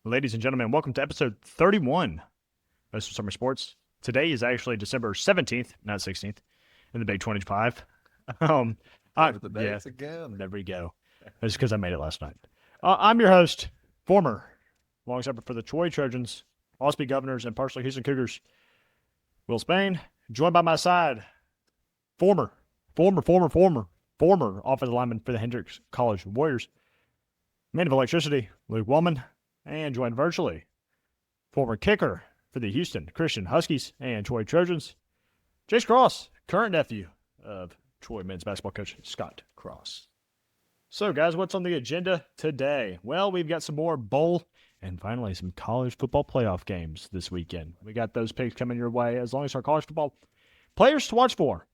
Ladies and gentlemen, welcome to episode 31 of Summer Sports. Today is actually December 17th, not 16th, in the Big 25. The dates again. There we go. It's because I made it last night. I'm your host, former long-snapper for the Troy Trojans, Osby Governors, and partially Houston Cougars, Will Spain. Joined by my side, former offensive lineman for the Hendrix College Warriors, man of electricity, Luke Wellman. And joined virtually, former kicker for the Houston Christian Huskies and Troy Trojans, Jace Cross, current nephew of Troy men's basketball coach Scott Cross. So, guys, what's on the agenda today? Well, we've got some more bowl and finally some college football playoff games this weekend. We got those picks coming your way, as long as our college football players to watch for.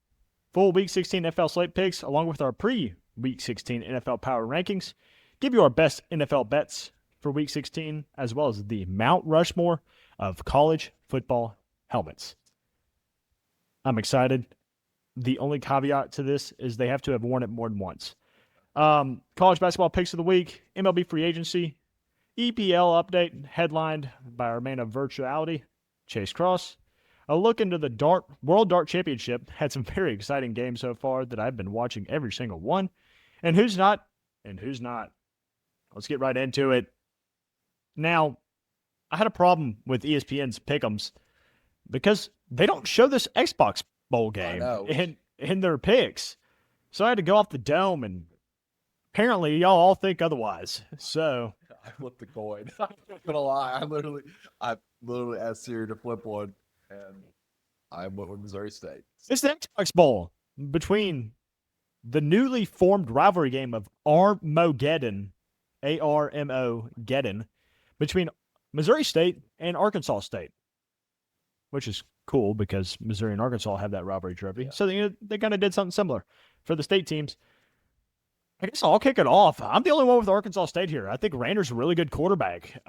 Full Week 16 NFL slate picks, along with our pre-Week 16 NFL power rankings. Give you our best NFL bets for Week 16, as well as the Mount Rushmore of college football helmets. I'm excited. The only caveat to this is they have to have worn it more than once. College basketball picks of the week, MLB free agency, EPL update, headlined by our man of virtuality, Chase Cross. A look into the World Dart Championship. Had some very exciting games so far that I've been watching every single one. And who's not? Let's get right into it. Now, I had a problem with ESPN's Pick'ems because they don't show this Xbox Bowl game in their picks. So I had to go off the dome, and apparently y'all all think otherwise. So I flipped the coin. I'm not gonna lie. I literally asked Siri to flip one, and I went with Missouri State. It's the Xbox Bowl between the newly formed rivalry game of Armageddon, Armageddon, between Missouri State and Arkansas State, which is cool because Missouri and Arkansas have that rivalry trophy. Yeah. So they kind of did something similar for the state teams. I guess I'll kick it off. I'm the only one with Arkansas State here. I think Rainer's a really good quarterback.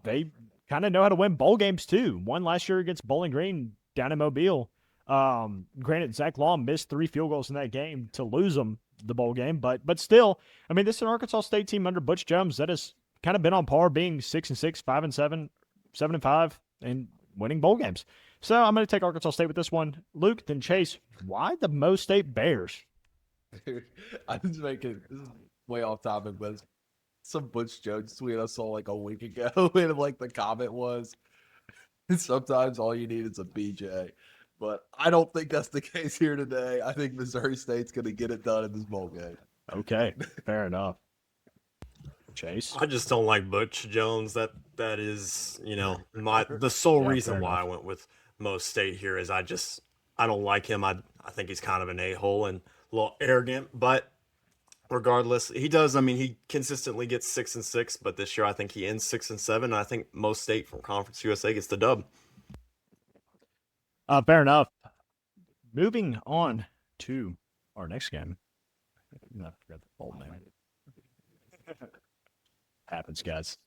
They kind of know how to win bowl games too. Won last year against Bowling Green down in Mobile. Granted, Zach Long missed 3 field goals in that game to lose them the bowl game, but still, I mean, this is an Arkansas State team under Butch Jones that has kind of been on par, being 6-6, 5-7, 7-5, and winning bowl games. So I'm going to take Arkansas State with this one. Luke, then Chase. Why the Mo State Bears? Dude, I was making this is way off topic, but some Butch Jones tweet I saw like a week ago, and like the comment was, sometimes all you need is a BJ. But I don't think that's the case here today. I think Missouri State's going to get it done in this bowl game. Okay, fair enough. Chase? I just don't like Butch Jones. That is, the sole reason why I went with Mo State here is I don't like him. I think he's kind of an a-hole and a little arrogant, but regardless, he consistently gets 6-6, but this year I think he ends 6-7, and I think Mo State from Conference USA gets the dub. Fair enough. Moving on to our next game. I forgot the full name. Happens, guys.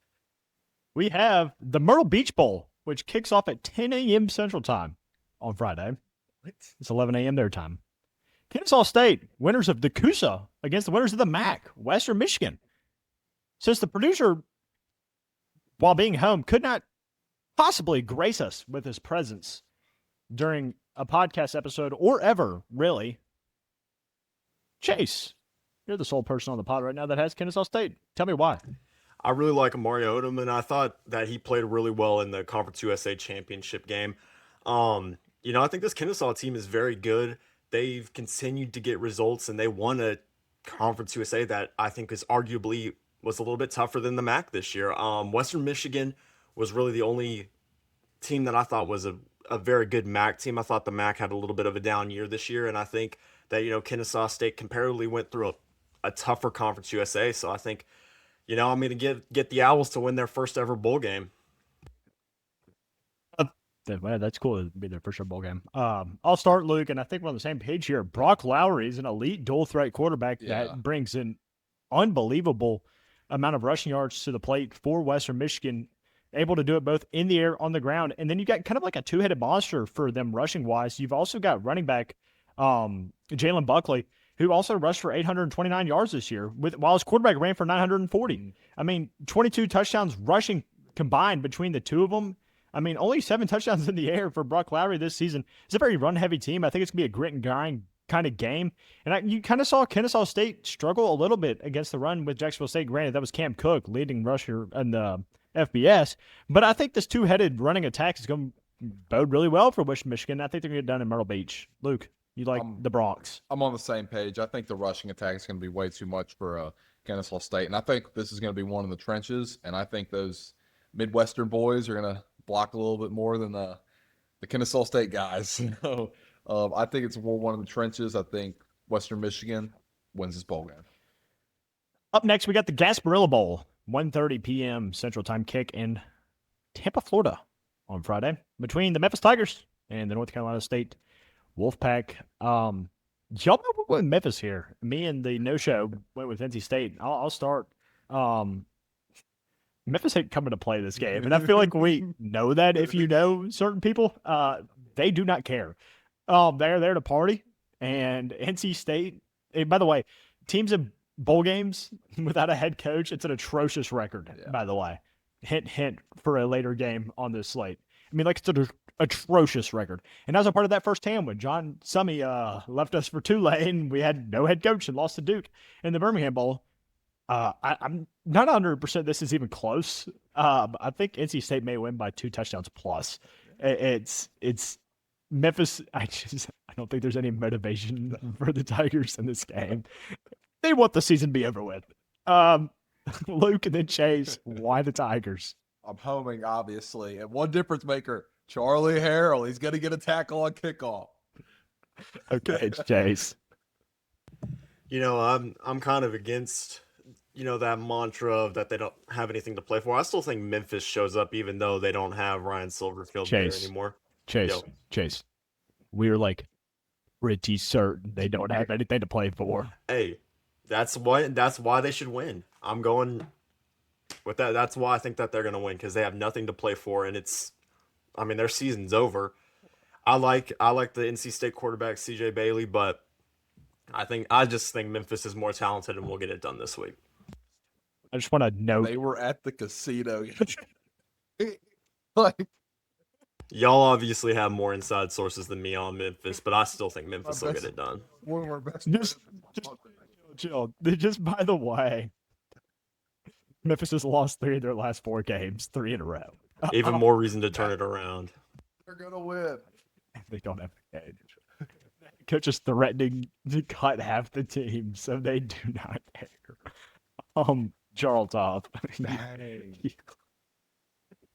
We have the Myrtle Beach Bowl, which kicks off at 10 a.m. Central Time on Friday. What? It's 11 a.m. their time. Kennesaw State, winners of the CUSA against the winners of the MAC, Western Michigan. Since the producer, while being home, could not possibly grace us with his presence during a podcast episode or ever, really, Chase, you're the sole person on the pod right now that has Kennesaw State. Tell me why. I really like Mario Odom, and I thought that he played really well in the Conference USA championship game. I think this Kennesaw team is very good. They've continued to get results, and they won a Conference USA that I think was a little bit tougher than the MAC this year. Western Michigan was really the only team that I thought was a very good MAC team. I thought the MAC had a little bit of a down year this year, and I think that, Kennesaw State comparatively went through a tougher Conference USA, so I think I'm going to get the Owls to win their first ever bowl game. That's cool to be their first ever bowl game. I'll start, Luke, and I think we're on the same page here. Brock Lowry is an elite dual threat quarterback that brings an unbelievable amount of rushing yards to the plate for Western Michigan, able to do it both in the air, on the ground. And then you got kind of like a two-headed monster for them rushing-wise. You've also got running back Jalen Buckley, who also rushed for 829 yards this year, while his quarterback ran for 940. I mean, 22 touchdowns rushing combined between the two of them. I mean, only 7 touchdowns in the air for Brock Lowry this season. It's a very run-heavy team. I think it's going to be a grit and grind kind of game. And you kind of saw Kennesaw State struggle a little bit against the run with Jacksonville State. Granted, that was Cam Cook, leading rusher in the FBS. But I think this two-headed running attack is going to bode really well for Western Michigan. I think they're going to get done in Myrtle Beach. Luke, you like the Bronx? I'm on the same page. I think the rushing attack is going to be way too much for Kennesaw State. And I think this is going to be one in the trenches. And I think those Midwestern boys are going to block a little bit more than the Kennesaw State guys. I think it's more one in the trenches. I think Western Michigan wins this bowl game. Up next, we got the Gasparilla Bowl, 1:30 p.m. Central Time kick in Tampa, Florida on Friday between the Memphis Tigers and the North Carolina State Wolfpack. Y'all know we went with Memphis here. Me and the no-show went with NC State. I'll start. Memphis ain't coming to play this game, and I feel like we know that. If you know certain people, they do not care. They're there to party, and NC State. And by the way, teams in bowl games without a head coach, it's an atrocious record. Yeah. By the way, hint for a later game on this slate. I mean, like, it's an atrocious record. And as a part of that first time when John Summey left us for Tulane, we had no head coach and lost to Duke in the Birmingham Bowl. I'm not 100% this is even close. I think NC State may win by 2 touchdowns plus. It's Memphis. I don't think there's any motivation for the Tigers in this game. They want the season to be over with. Luke and then Chase, why the Tigers? I'm homing, obviously. And one difference maker, Charlie Harrell. He's going to get a tackle on kickoff. Okay, Chase. You know, I'm kind of against, that mantra of that they don't have anything to play for. I still think Memphis shows up even though they don't have Ryan Silverfield there anymore. Chase. We're like pretty certain they don't have anything to play for. Hey, that's why they should win. I'm going with that. That's why I think that they're going to win, because they have nothing to play for, and their season's over. I like the NC State quarterback CJ Bailey, but I just think Memphis is more talented, and we'll get it done this week. I just want to note they were at the casino. Y'all obviously have more inside sources than me on Memphis, but I still think Memphis will get it done. One of our best. Chill. Just by the way, Memphis has lost 3 of their last 4 games, 3 in a row. Even more reason to turn it around. They're gonna win. They don't have a head. Coach is threatening to cut half the team, so they do not care. Charles Topp.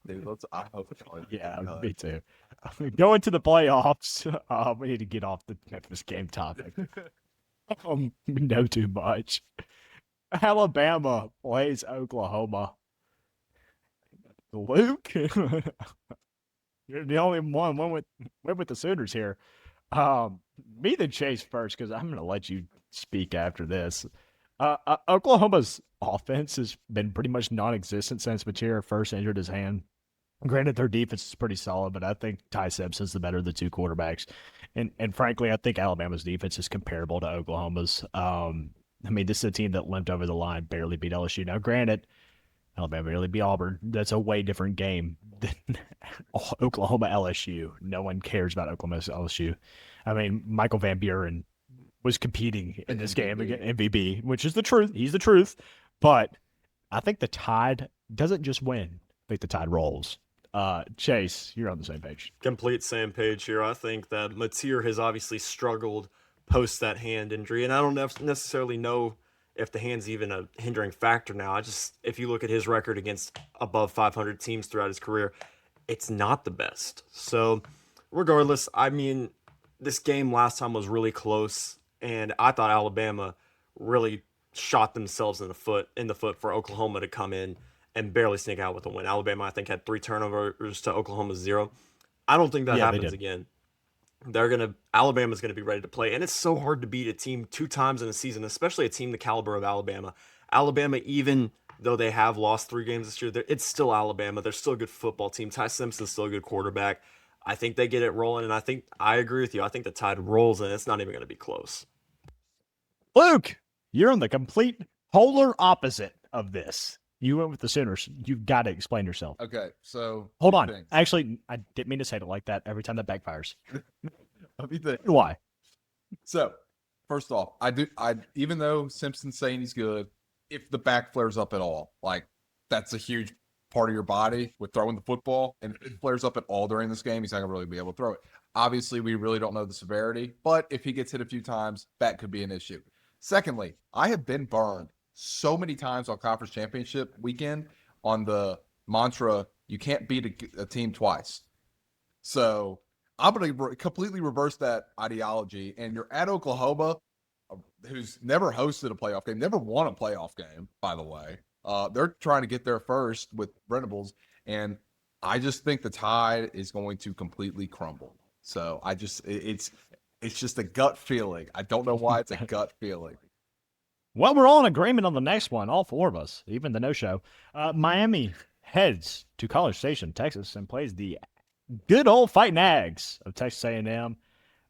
Dude, I hope. Yeah, me too. Going to the playoffs. We need to get off the Memphis game topic. We know too much. Alabama plays Oklahoma. Luke, you're the only one went with the Sooners here. Me then Chase first, because I'm going to let you speak after this. Oklahoma's offense has been pretty much non-existent since Machira first injured his hand. Granted, their defense is pretty solid, but I think Ty Simpson's the better of the 2 quarterbacks. And frankly, I think Alabama's defense is comparable to Oklahoma's. This is a team that limped over the line, barely beat LSU. Now, granted, Alabama barely beat Auburn. That's a way different game than Oklahoma LSU. No one cares about Oklahoma LSU. Michael Van Buren was competing in this game against MVP, which is the truth. He's the truth. But I think the Tide doesn't just win. I think the Tide rolls. Chase, you're on the same page. Complete same page here. I think that Mateer has obviously struggled post that hand injury, and I don't necessarily know if the hand's even a hindering factor now. If you look at his record against above 500 teams throughout his career, it's not the best. So regardless, this game last time was really close, and I thought Alabama really shot themselves in the foot for Oklahoma to come in and barely sneak out with a win. Alabama, I think, had 3 turnovers to Oklahoma's 0. I don't think that happens again. Alabama's going to be ready to play, and it's so hard to beat a team 2 times in a season, especially a team the caliber of Alabama. Alabama, even though they have lost 3 games this year, it's still Alabama. They're still a good football team. Ty Simpson's still a good quarterback. I think they get it rolling, and I agree with you. I think the Tide rolls, and it's not even going to be close. Luke, you're on the complete polar opposite of this. You went with the Sooners. You've got to explain yourself. Okay, so Hold few on. things. Actually, I didn't mean to say it like that every time that backfires. A few things. Why? So, first off, I even though Simpson's saying he's good, if the back flares up at all, like that's a huge part of your body with throwing the football, and if it flares up at all during this game, he's not gonna really be able to throw it. Obviously, we really don't know the severity, but if he gets hit a few times, that could be an issue. Secondly, I have been burned so many times on conference championship weekend on the mantra, you can't beat a team twice. So I'm going to completely reverse that ideology. And you're at Oklahoma, who's never hosted a playoff game, never won a playoff game, by the way. They're trying to get there first with Brennables. And I just think the Tide is going to completely crumble. So it's just a gut feeling. I don't know why it's a gut feeling. Well, we're all in agreement on the next one, all four of us, even the no-show. Miami heads to College Station, Texas, and plays the good old Fighting Ags of Texas A&M.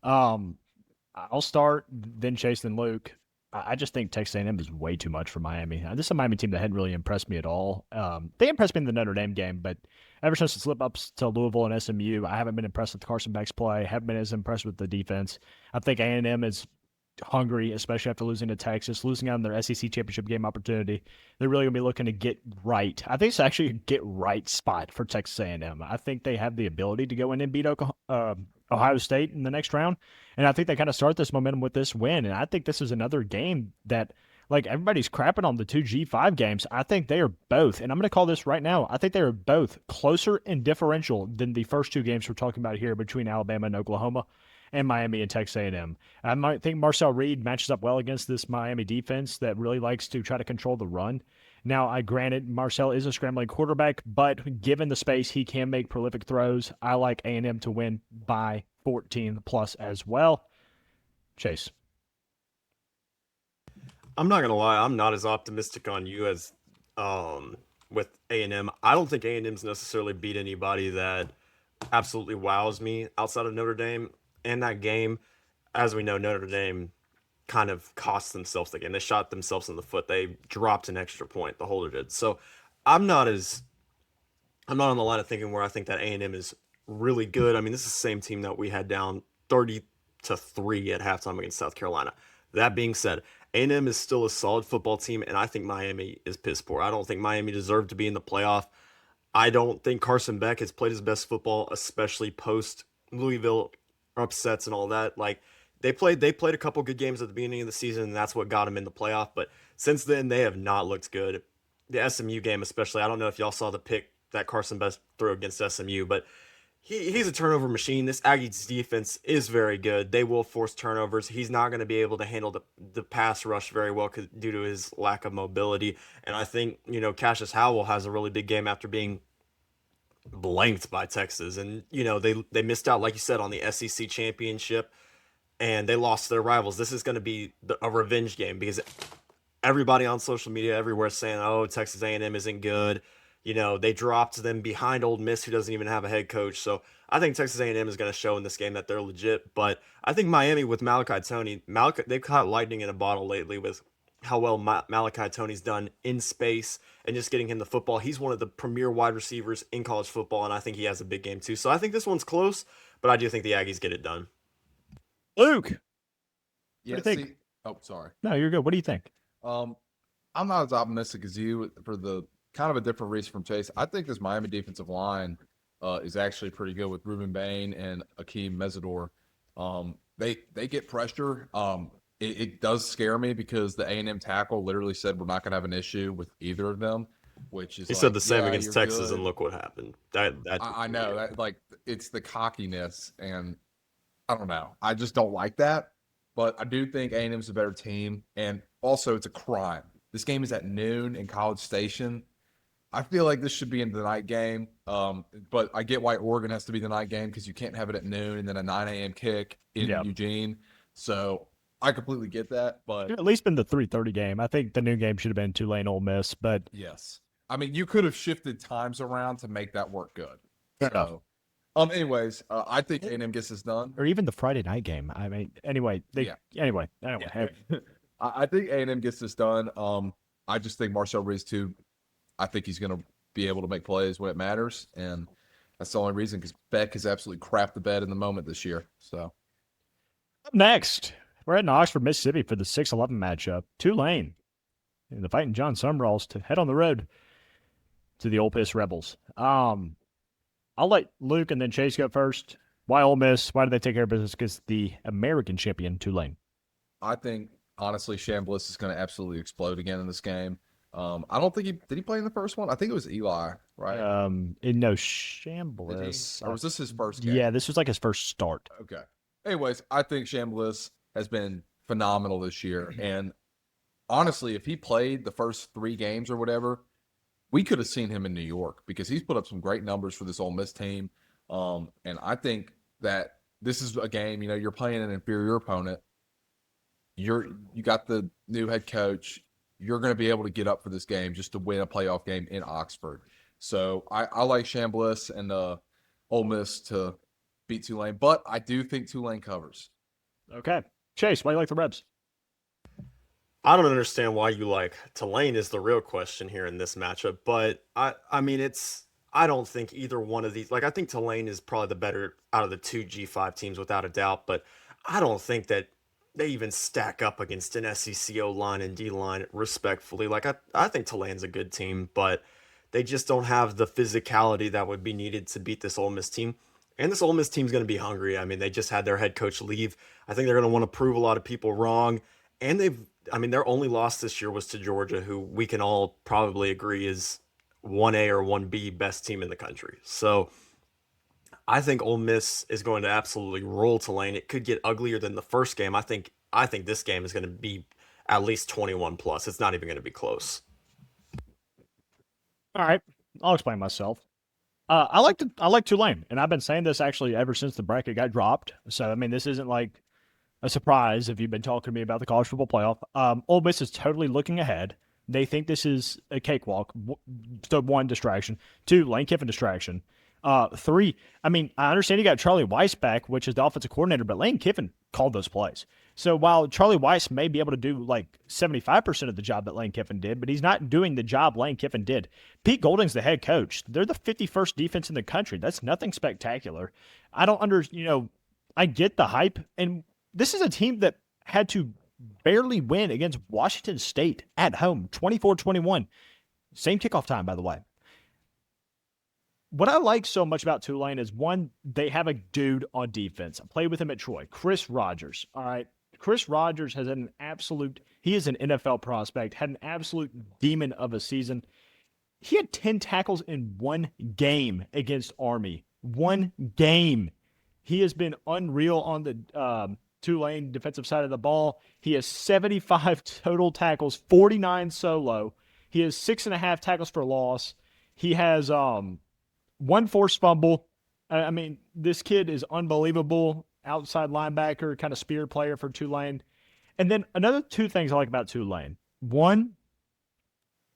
I'll start, then Chase, then Luke. I just think Texas A&M is way too much for Miami. This is a Miami team that hadn't really impressed me at all. They impressed me in the Notre Dame game, but ever since the slip-ups to Louisville and SMU, I haven't been impressed with Carson Beck's play. Haven't been as impressed with the defense. I think A&M is hungry, especially after losing to Texas, losing out on their SEC championship game opportunity. They're really going to be looking to get right. I think it's actually a get-right spot for Texas A&M. I think they have the ability to go in and beat Ohio State in the next round, and I think they kind of start this momentum with this win, and I think this is another game that, like, everybody's crapping on the two G5 games. I think they are both, and I'm going to call this right now, I think they are both closer and differential than the first two games we're talking about here between Alabama and Oklahoma and Miami and Texas A&M. I might think Marcel Reed matches up well against this Miami defense that really likes to try to control the run. Now, I granted Marcel is a scrambling quarterback, but given the space, he can make prolific throws. I like A&M to win by 14 plus as well. Chase. I'm not gonna lie, I'm not as optimistic on you as with A&M. I don't think A&M's necessarily beat anybody that absolutely wows me outside of Notre Dame. In that game, as we know, Notre Dame kind of cost themselves the game. They shot themselves in the foot. They dropped an extra point, the holder did. So I'm not on the line of thinking where I think that A&M is really good. I mean, this is the same team that we had down 30-3 at halftime against South Carolina. That being said, A&M is still a solid football team, and I think Miami is piss poor. I don't think Miami deserved to be in the playoff. I don't think Carson Beck has played his best football, especially post Louisville upsets and all that. Like, they played a couple good games at the beginning of the season, and that's what got them in the playoff. But since then, they have not looked good. The SMU game, especially, I don't know if y'all saw the pick that Carson Beck threw against SMU, but he's a turnover machine. This Aggies defense is very good. They will force turnovers. He's not going to be able to handle the pass rush very well due to his lack of mobility. And I think, Cassius Howell has a really big game after being blanked by Texas. And, they missed out, like you said, on the SEC championship, and they lost to their rivals. This is going to be a revenge game because everybody on social media everywhere is saying, oh, Texas A&M isn't good. They dropped them behind Ole Miss, who doesn't even have a head coach. So I think Texas A&M is going to show in this game that they're legit. But I think Miami with Malachi Toney, they've caught lightning in a bottle lately with how well Malachi Toney's done in space and just getting him the football. He's one of the premier wide receivers in college football, and I think he has a big game too. So I think this one's close, but I do think the Aggies get it done. Luke. Yeah, what do you think? Oh, sorry. No, you're good. What do you think? I'm not as optimistic as you for the kind of a different reason from Chase. I think this Miami defensive line is actually pretty good with Ruben Bain and Akeem Mesidor. They get pressure. It does scare me because the A&M tackle literally said we're not going to have an issue with either of them, which is he said the same against Texas, and look what happened. I know that, like, it's the cockiness, and I don't know. I just don't like that. But I do think A&M's a better team, and also it's a crime. This game is at noon in College Station. I feel like this should be in the night game, but I get why Oregon has to be the night game because you can't have it at noon and then a 9 a.m. kick in Eugene. So I completely get that, but At least been the 3:30 game. I think the noon game should have been Tulane Ole Miss, but yes. I mean, you could have shifted times around to make that work good. Fair enough. So, anyways, I think A&M gets this done. or even the Friday night game. I mean, anyway, Yeah. anyway. Yeah. I think A&M gets this done. I just think Marcel Reese too. I think he's going to be able to make plays when it matters, and that's the only reason because Beck has absolutely crapped the bed in the moment this year. So Up next, we're heading to Oxford, Mississippi for the 6-11 matchup. Tulane and the Fighting John Summeralls to head on the road to the Ole Miss Rebels. I'll let Luke and then Chase go first. Why Ole Miss? Why did they take care of business against the American champion Tulane? I think honestly, Chambliss is going to absolutely explode again in this game. I don't think he play in the first one. I think it was Eli, right? No, Chambliss. Or was this his first game? Yeah, this was like his first start. Okay. Anyways, I think Chambliss has been phenomenal this year, and honestly, if he played the first 3 games or whatever, we could have seen him in New York because he's put up some great numbers for this Ole Miss team. And I think that this is a game, you're playing an inferior opponent. You got the new head coach. You're going to be able to get up for this game just to win a playoff game in Oxford. So I like Chambliss and Ole Miss to beat Tulane, but I do think Tulane covers. Okay. Chase, why do you like the Rebs? I don't understand why you like Tulane is the real question here in this matchup, but I mean I don't think either one of these, like I think Tulane is probably the better out of the 2 G5 teams without a doubt, but I don't think that they even stack up against an SEC O-line and D-line respectfully. Like I think Tulane's a good team, but they just don't have the physicality that would be needed to beat this Ole Miss team. And this Ole Miss team's going to be hungry. I mean, they just had their head coach leave. I think they're going to want to prove a lot of people wrong. And their only loss this year was to Georgia, who we can all probably agree is 1A or 1B best team in the country. So I think Ole Miss is going to absolutely roll Tulane. It could get uglier than the first game. I think this game is going to be at least 21 plus. It's not even going to be close. All right, I'll explain myself. I like Tulane, and I've been saying this actually ever since the bracket got dropped. So I mean, this isn't like a surprise if you've been talking to me about the college football playoff. Ole Miss is totally looking ahead. They think this is a cakewalk. So 1, distraction. 2, Lane Kiffin distraction. 3, I mean, I understand you got Charlie Weiss back, which is the offensive coordinator, but Lane Kiffin called those plays. So while Charlie Weiss may be able to do like 75% of the job that Lane Kiffin did, but he's not doing the job Lane Kiffin did. Pete Golding's the head coach. They're the 51st defense in the country. That's nothing spectacular. I don't I get the hype, and this is a team that had to barely win against Washington State at home, 24-21. Same kickoff time, by the way. What I like so much about Tulane is, 1, they have a dude on defense. I played with him at Troy, Chris Rogers. All right. Chris Rogers has had he is an NFL prospect, had an absolute demon of a season. He had 10 tackles in 1 game against Army. 1 game. He has been unreal on the Tulane defensive side of the ball. He has 75 total tackles, 49 solo. He has 6.5 tackles for loss. He has 1 forced fumble. I mean, this kid is unbelievable. Outside linebacker, kind of spear player for Tulane. And then another 2 things I like about Tulane. 1,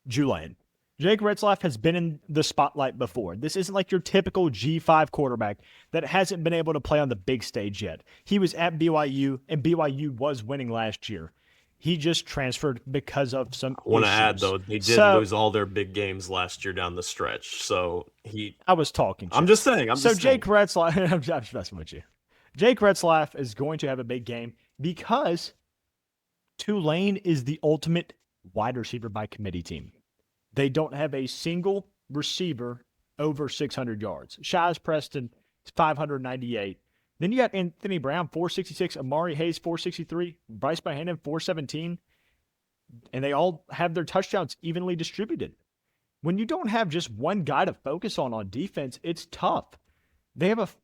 Julane. Jake Retzlaff has been in the spotlight before. This isn't like your typical G5 quarterback that hasn't been able to play on the big stage yet. He was at BYU, and BYU was winning last year. He just transferred because of some I want to issues. add, though, they did lose all their big games last year down the stretch. So I was talking. I'm just saying. Jake Retzlaff, I'm just messing with you. Jake Retzlaff is going to have a big game because Tulane is the ultimate wide receiver by committee team. They don't have a single receiver over 600 yards. Shies Preston, 598. Then you got Anthony Brown, 466. Amari Hayes, 463. Bryce Bohannon, 417. And they all have their touchdowns evenly distributed. When you don't have just one guy to focus on defense, it's tough. They have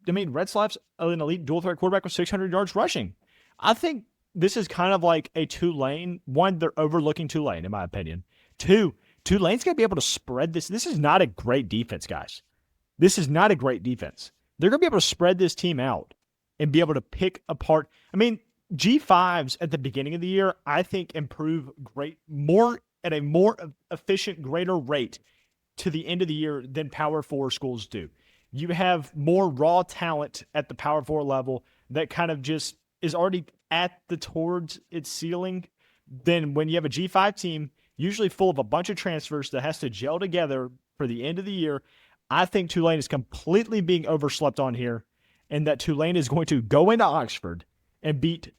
Retzlaff's an elite dual threat quarterback with 600 yards rushing. I think this is kind of like a Tulane. 1, they're overlooking Tulane, in my opinion. 2, Tulane's going to be able to spread this. This is not a great defense, guys. This is not a great defense. They're going to be able to spread this team out and be able to pick apart. I mean, G5s at the beginning of the year, I think, improve at a more efficient, greater rate to the end of the year than Power 4 schools do. You have more raw talent at the Power 4 level that kind of just is already towards its ceiling. than when you have a G5 team, usually full of a bunch of transfers that has to gel together for the end of the year. I think Tulane is completely being overslept on here, and that Tulane is going to go into Oxford and beat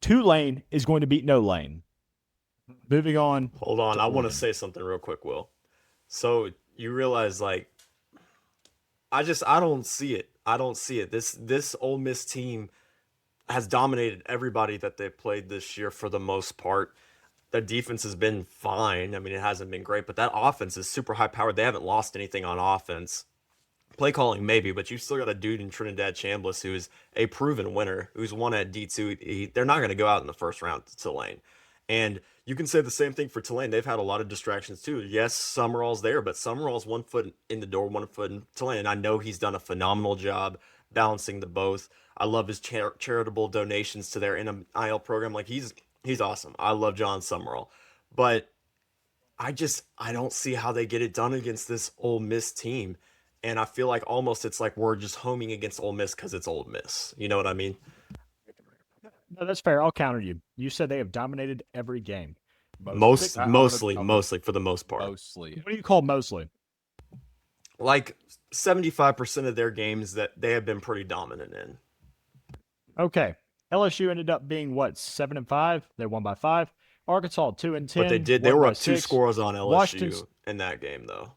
Tulane is going to beat No Lane. Moving on. Hold on, I want to Oregon. say something real quick, Will. So you realize, like, I don't see it. I don't see it. This Ole Miss team has dominated everybody that they've played this year for the most part. Their defense has been fine. I mean, it hasn't been great, but that offense is super high powered. They haven't lost anything on offense. Play calling maybe, but you've still got a dude in Trinidad Chambliss who is a proven winner, who's won at D2. They're not going to go out in the first round to Tulane. And you can say the same thing for Tulane. They've had a lot of distractions too. Yes, Summerall's there, but Summerall's 1 foot in the door, 1 foot in Tulane. And I know he's done a phenomenal job balancing the both. I love his charitable donations to their NIL program. Like he's awesome. I love John Summerall. But I don't see how they get it done against this Ole Miss team. And I feel like almost it's like we're just homing against Ole Miss because it's Ole Miss. You know what I mean? No, that's fair. I'll counter you. You said they have dominated every game. Mostly for the most part. Mostly. What do you call mostly? Like 75% of their games that they have been pretty dominant in. Okay. LSU ended up being what, 7-5? They won by 5. Arkansas 2-10. But they were up 2 scores on LSU in that game though.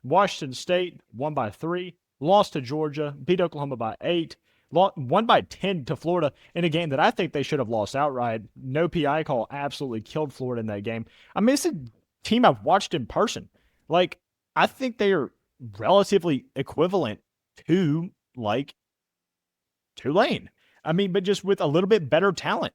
Washington State won by 3, lost to Georgia, beat Oklahoma by 8, won by 10 to Florida in a game that I think they should have lost outright. No PI call absolutely killed Florida in that game. I mean, it's a team I've watched in person. Like, I think they are relatively equivalent to, like, Tulane. I mean, but just with a little bit better talent.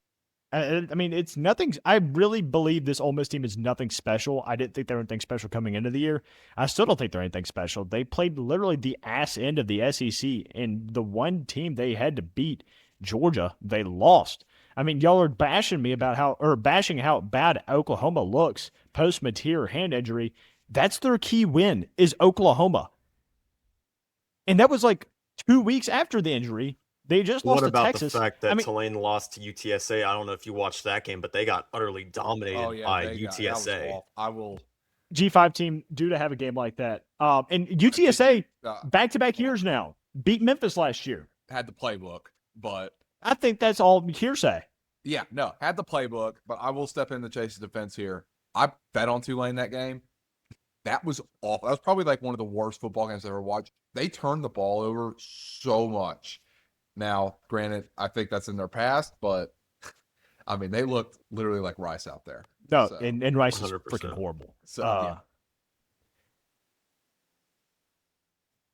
I mean, it's nothing. I really believe this Ole Miss team is nothing special. I didn't think they were anything special coming into the year. I still don't think they're anything special. They played literally the ass end of the SEC, and the one team they had to beat, Georgia, they lost. I mean, y'all are bashing how bad Oklahoma looks post Mateer hand injury. That's their key win is Oklahoma, and that was like 2 weeks after the injury. They just lost to Texas. What about the fact that Tulane lost to UTSA? I don't know if you watched that game, but they got utterly dominated by UTSA. G5 team due to have a game like that. And UTSA, back-to-back years now, beat Memphis last year. Had the playbook, but I think that's all hearsay. Yeah, no, had the playbook, but I will step in the Chase's defense here. I bet on Tulane that game. That was awful. That was probably like one of the worst football games I've ever watched. They turned the ball over so much. Now, granted, I think that's in their past, but I mean, they looked literally like Rice out there. No, so, and Rice 100%. Is freaking horrible. So, yeah.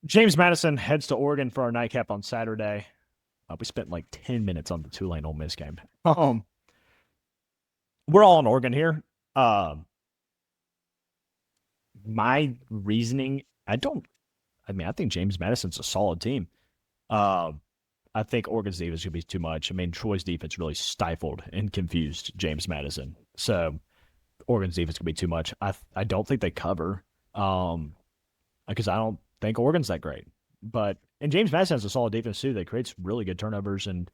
James Madison heads to Oregon for our nightcap on Saturday. We spent like 10 minutes on the Tulane Ole Miss game. We're all in Oregon here. My reasoning, I think James Madison's a solid team. I think Oregon's defense could be too much. I mean, Troy's defense really stifled and confused James Madison. So Oregon's defense could be too much. I don't think they cover because I don't think Oregon's that great. And James Madison has a solid defense too that creates really good turnovers and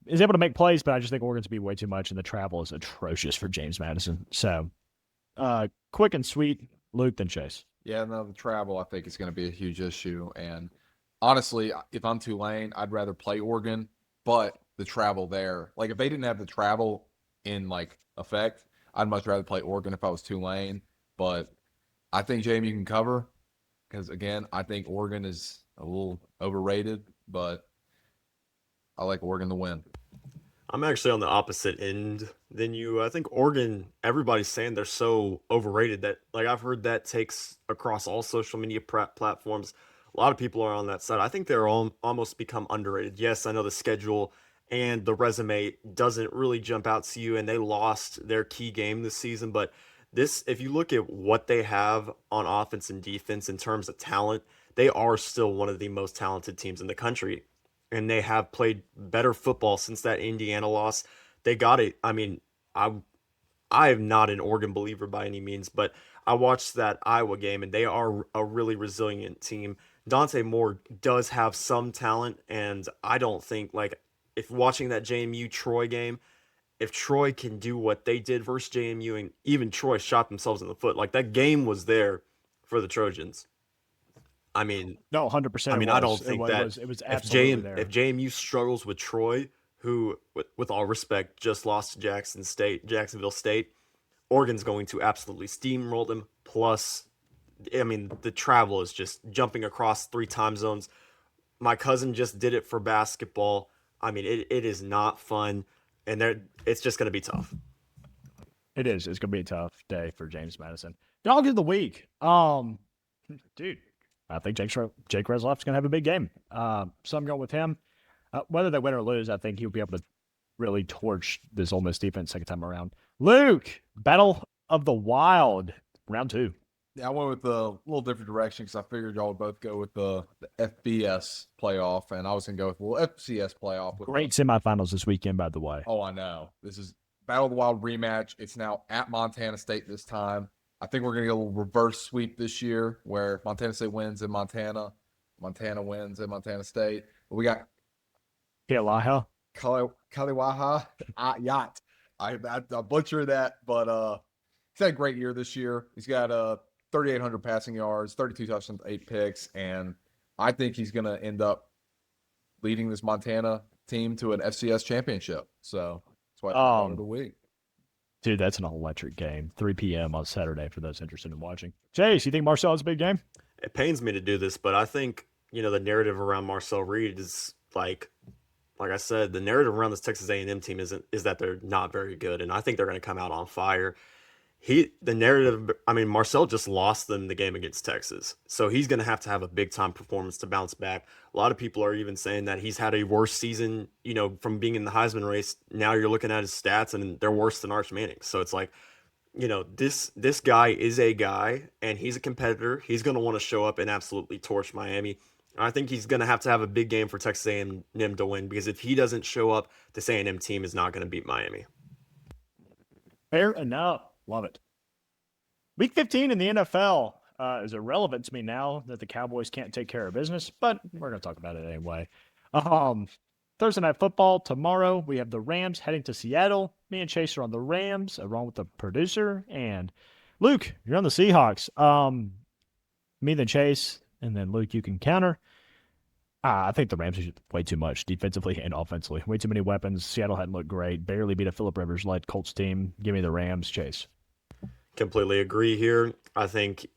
is able to make plays, but I just think Oregon's be way too much, and the travel is atrocious for James Madison. So quick and sweet, Luke, then Chase. Yeah, no, the travel I think is going to be a huge issue, and honestly, if I'm Tulane, I'd rather play Oregon, but the travel there, like if they didn't have the travel in like effect, I'd much rather play Oregon if I was Tulane. But I think Jamie can cover because again, I think Oregon is a little overrated, but I like Oregon to win. I'm actually on the opposite end than you. I think Oregon, everybody's saying they're so overrated that like I've heard that takes across all social media platforms. A lot of people are on that side. I think they're almost become underrated. Yes, I know the schedule and the resume doesn't really jump out to you, and they lost their key game this season. But if you look at what they have on offense and defense in terms of talent, they are still one of the most talented teams in the country. And they have played better football since that Indiana loss. They got it. I mean, I am not an Oregon believer by any means, but I watched that Iowa game, and they are a really resilient team. Dante Moore does have some talent, and I don't think, like, if watching that JMU Troy game, if Troy can do what they did versus JMU, and even Troy shot themselves in the foot, like that game was there for the Trojans. I mean, No, I 100% it mean, I was. don't think that It was if absolutely there. JMU struggles with Troy, who, with all respect, just lost to Jacksonville State, Oregon's going to absolutely steamroll them. Plus, I mean, the travel is just jumping across 3 time zones. My cousin just did it for basketball. I mean, it is not fun, and it's just going to be tough. It is. It's going to be a tough day for James Madison. Dog of the week. Dude, I think Jake Resloff's going to have a big game. So I'm going with him. Whether they win or lose, I think he'll be able to really torch this Ole Miss defense second time around. Luke, Battle of the Wild, round 2. Yeah, I went with a little different direction because I figured y'all would both go with the FBS playoff, and I was going to go with FCS playoff. Great semifinals this weekend, by the way. Oh, I know. This is Battle of the Wild rematch. It's now at Montana State this time. I think we're going to get a little reverse sweep this year where Montana State wins in Montana. Montana wins in Montana State. But we got Kealaha. Kaliwaha Yacht. I butchered that, but he's had a great year this year. He's got 3,800 passing yards, 32 touchdowns, 8 picks, and I think he's going to end up leading this Montana team to an FCS championship. So that's why I of the week. Dude, that's an electric game. 3 p.m. on Saturday for those interested in watching. Chase, you think Marcel has a big game? It pains me to do this, but I think, the narrative around Marcel Reed is like I said, the narrative around this Texas A&M team is that they're not very good, and I think they're going to come out on fire. Marcel just lost them the game against Texas, so he's going to have a big time performance to bounce back. A lot of people are even saying that he's had a worse season, from being in the Heisman race. Now you're looking at his stats, and they're worse than Arch Manning. So it's like, this guy is a guy, and he's a competitor. He's going to want to show up and absolutely torch Miami. I think he's going to have a big game for Texas A&M to win, because if he doesn't show up, this A&M team is not going to beat Miami. Fair enough. Love it. Week 15 in the NFL is irrelevant to me now that the Cowboys can't take care of business, but we're going to talk about it anyway. Thursday Night Football tomorrow. We have the Rams heading to Seattle. Me and Chase are on the Rams, along with the producer. And Luke, you're on the Seahawks. Me, then Chase, and then Luke, you can counter. I think the Rams are way too much defensively and offensively. Way too many weapons. Seattle hadn't looked great. Barely beat a Phillip Rivers-led Colts team. Give me the Rams, Chase. Completely agree here. I think,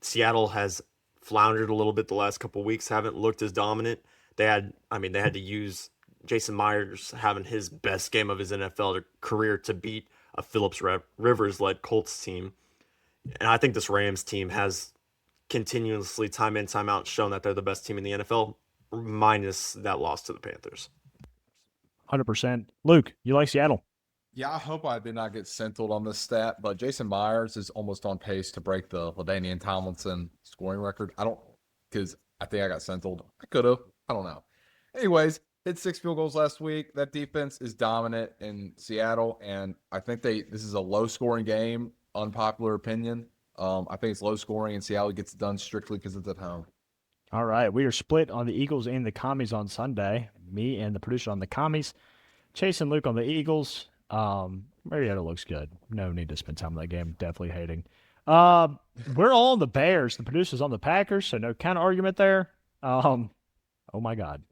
Seattle has floundered a little bit the last couple of weeks, haven't looked as dominant. They had to use Jason Myers having his best game of his NFL career to beat a Phillips Rivers-led Colts team. And I think this Rams team has continuously, time in, time out, shown that they're the best team in the NFL, minus that loss to the Panthers. 100%. Luke, you like Seattle? Yeah, I hope I did not get sentled on this stat, but Jason Myers is almost on pace to break the LaDainian Tomlinson scoring record. Because I think I got sentled. I could have. I don't know. Anyways, hit 6 field goals last week. That defense is dominant in Seattle, and I think this is a low-scoring game, unpopular opinion. I think it's low-scoring, and Seattle gets it done strictly because it's at home. All right, we are split on the Eagles and the Commies on Sunday. Me and the producer on the Commies. Chase and Luke on the Eagles. Mariota looks good. No need to spend time on that game. Definitely hating. We're all on the Bears. The producer's on the Packers, so no kind of argument there. Oh my God.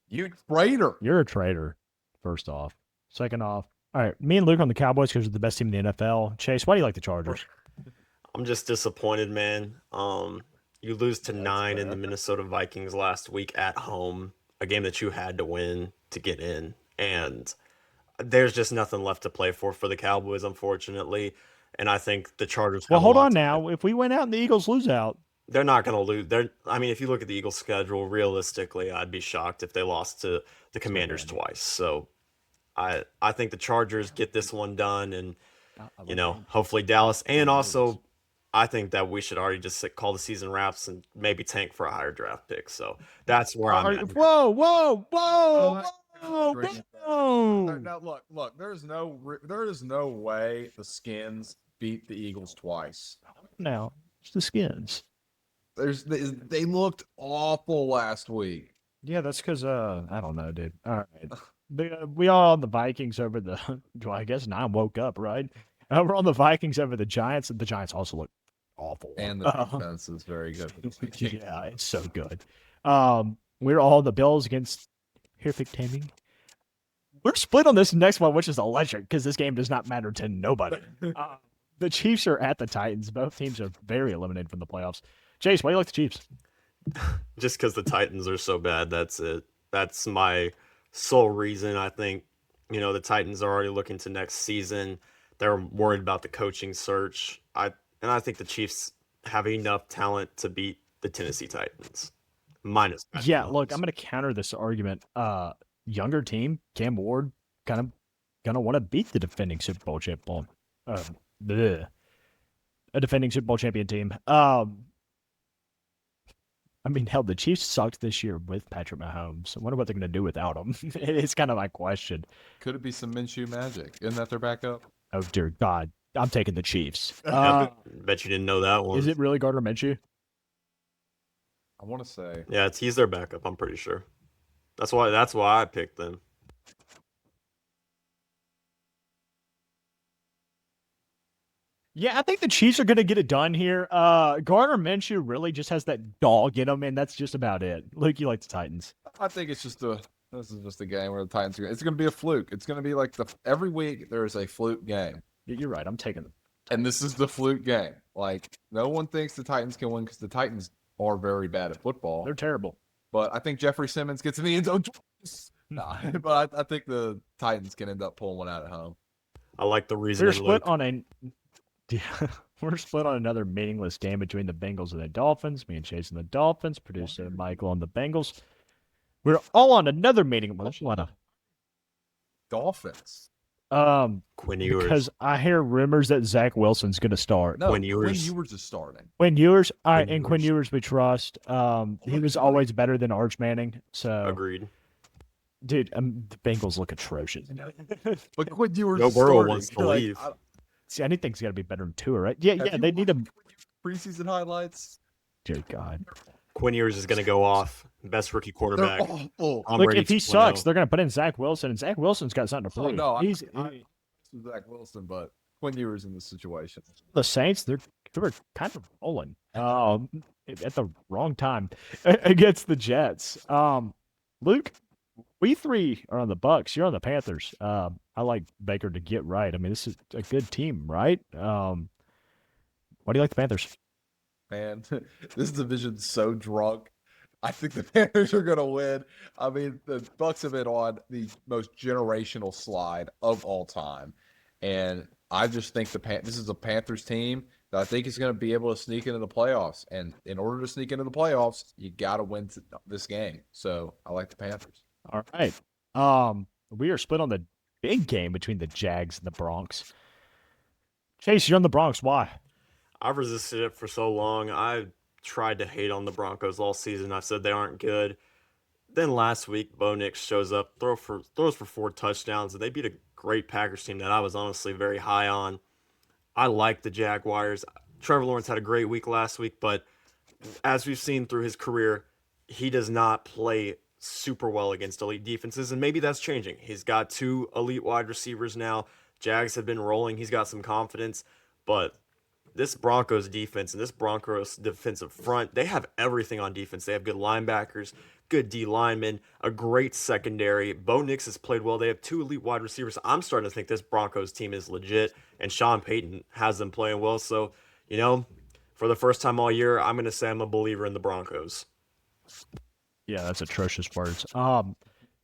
You traitor. You're a traitor, first off. Second off, all right, me and Luke on the Cowboys because we're the best team in the NFL. Chase, why do you like the Chargers? I'm just disappointed, man. You lose to 9 in the Minnesota Vikings last week at home, a game that you had to win to get in. And there's just nothing left to play for the Cowboys, unfortunately. And I think the Chargers have Well, hold on now. If we win out and the Eagles lose out, they're not going to lose. If you look at the Eagles' schedule, realistically, I'd be shocked if they lost to the Commanders twice. So I think the Chargers get this one done, and hopefully Dallas. And also, I think that we should already just call the season wraps and maybe tank for a higher draft pick. So that's where I'm at. Whoa! Now look. There is no way the Skins beat the Eagles twice. Now it's the Skins. They looked awful last week. Yeah, that's because I don't know, dude. All right, We are on the Vikings over the. Well, I guess now I woke up, right? We're on the Vikings over the Giants, and the Giants also look awful. And the defense is very good. Yeah, it's so good. We're all the Bills against Perfect Taming. We're split on this next one, which is electric because this game does not matter to nobody. The Chiefs are at the Titans. Both teams are very eliminated from the playoffs. Chase, why do you like the Chiefs? Just because the Titans are so bad, that's it. That's my sole reason. I think, the Titans are already looking to next season. They're worried about the coaching search. I think the Chiefs have enough talent to beat the Tennessee Titans. Minus Patrick Yeah, Mahomes. look, I'm going to counter this argument. Younger team, Cam Ward, kind of gonna want to beat the defending Super Bowl champion. A defending Super Bowl champion team. I mean, hell, the Chiefs sucked this year with Patrick Mahomes. I wonder what they're going to do without him. It's kind of my question. Could it be some Minshew magic? Isn't that their backup? Oh, dear God. I'm taking the Chiefs. Yep, bet you didn't know that one. Is it really Gardner Minshew? I want to say. Yeah, he's their backup, I'm pretty sure. That's why I picked them. Yeah, I think the Chiefs are going to get it done here. Gardner Minshew really just has that dog in him, and that's just about it. Luke, you like the Titans. I think this is just a game where the Titans it's going to be a fluke. It's going to be like every week there is a fluke game. You're right. I'm taking them. And this is the fluke game. Like, no one thinks the Titans can win because the Titans are very bad at football. They're terrible. But I think Jeffrey Simmons gets in the end zone twice. Nah, but I think the Titans can end up pulling one out at home. I like the reasoning. We're split on another meaningless game between the Bengals and the Dolphins. Me and Chase and the Dolphins. Producer Michael on the Bengals. We're all on another meaningless one. Dolphins. Quinn Ewers. Because I hear rumors that Zach Wilson's going to start. No, Quinn Ewers is starting. Quinn Ewers, all right, Quinn and Quinn Ewers we trust. He was always better than Arch Manning. So agreed. Dude, the Bengals look atrocious. But Quinn Ewers Joe is Burrow starting. wants to leave. See, anything's got to be better than Tua, right? Yeah, they need a preseason highlights. Dear God. Quinn Ewers is going to go off. Best rookie quarterback. They're awful. I'm Look, ready if he 2.0. sucks, they're going to put in Zach Wilson, and Zach Wilson's got something to prove. no, He's Zach Wilson, but Quinn Ewers in this situation. the Saints. They were kind of rolling at the wrong time against the Jets. Luke, we three are on the Bucks. You're on the Panthers. I like Baker to get right. I mean, this is a good team, right? Why do you like the Panthers? Man, this division's so drunk. I think the Panthers are going to win. I mean, the Bucks have been on the most generational slide of all time, and I just think this is a Panthers team that I think is going to be able to sneak into the playoffs. And in order to sneak into the playoffs, you got to win this game. So I like the Panthers. All right. We are split on the big game between the Jags and the Bronx. Chase, you're on the Bronx. Why? I've resisted it for so long. I tried to hate on the Broncos all season. I said they aren't good. Then last week, Bo Nix shows up, throws for 4 touchdowns, and they beat a great Packers team that I was honestly very high on. I like the Jaguars. Trevor Lawrence had a great week last week, but as we've seen through his career, he does not play super well against elite defenses, and maybe that's changing. He's got 2 elite wide receivers now. Jags have been rolling. He's got some confidence, but this Broncos defense and this Broncos defensive front, they have everything on defense. They have good linebackers, good D linemen, a great secondary. Bo Nix has played well. They have 2 elite wide receivers. I'm starting to think this Broncos team is legit, and Sean Payton has them playing well. So, for the first time all year, I'm going to say I'm a believer in the Broncos. Yeah, that's atrocious words.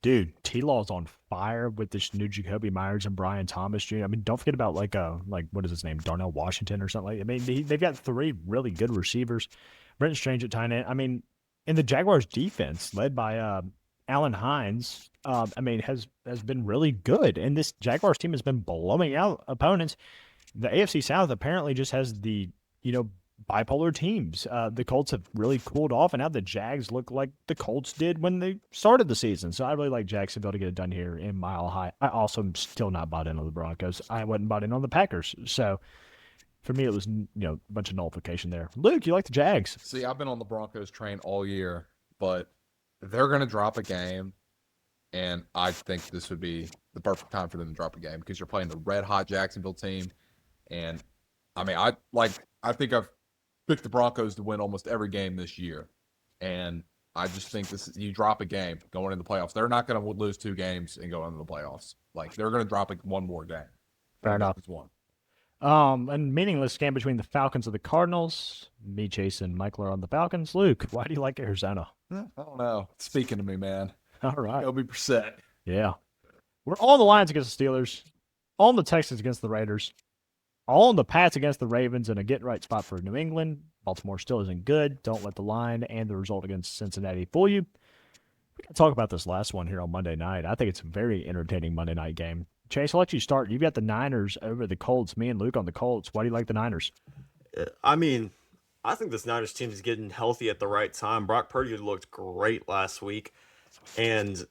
Dude, T-Law's on fire with this new Jacoby Myers and Brian Thomas Jr. I mean, don't forget about what is his name, Darnell Washington or something. I mean, they've got 3 really good receivers. Brenton Strange at tight end. I mean, and the Jaguars defense, led by Allen Hines, has been really good. And this Jaguars team has been blowing out opponents. The AFC South apparently just has the bipolar teams. The Colts have really cooled off, and now the Jags look like the Colts did when they started the season. So I really like Jacksonville to get it done here in Mile High. I also am still not bought in on the Broncos. I wasn't bought in on the Packers. So for me, it was a bunch of nullification there. Luke, you like the Jags? See, I've been on the Broncos train all year, but they're going to drop a game, and I think this would be the perfect time for them to drop a game because you're playing the red-hot Jacksonville team. And, I mean, I think I've picked the Broncos to win almost every game this year. And I just think you drop a game going into the playoffs. They're not going to lose 2 games and go into the playoffs. Like, they're going to drop one more game. Fair enough. One. A meaningless game between the Falcons and the Cardinals. Me, Chase, and Michael are on the Falcons. Luke, why do you like Arizona? I don't know. It's speaking to me, man. All right. It'll be Brissett. Yeah. We're all on the Lions against the Steelers, all on the Texans against the Raiders, all on the Pats against the Ravens, and a get-right spot for New England. Baltimore still isn't good. Don't let the line and the result against Cincinnati fool you. We can talk about this last one here on Monday night. I think it's a very entertaining Monday night game. Chase, I'll let you start. You've got the Niners over the Colts. Me and Luke on the Colts. Why do you like the Niners? I mean, I think this Niners team is getting healthy at the right time. Brock Purdy looked great last week. And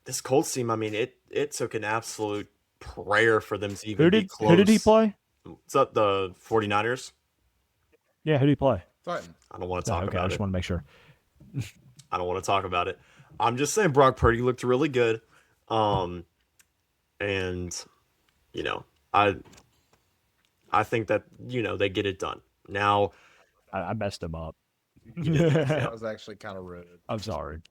this Colts team, I mean, it took an absolute prayer for them to even be close. Who did he play? Is that the 49ers? Yeah, who did he play? Titan. I don't want to talk Okay, I about just it. want to make sure. I don't want to talk about it. I'm just saying Brock Purdy looked really good. And, you know, I think that, you know, they get it done. Now, I messed him up. That was actually kind of rude. I'm sorry.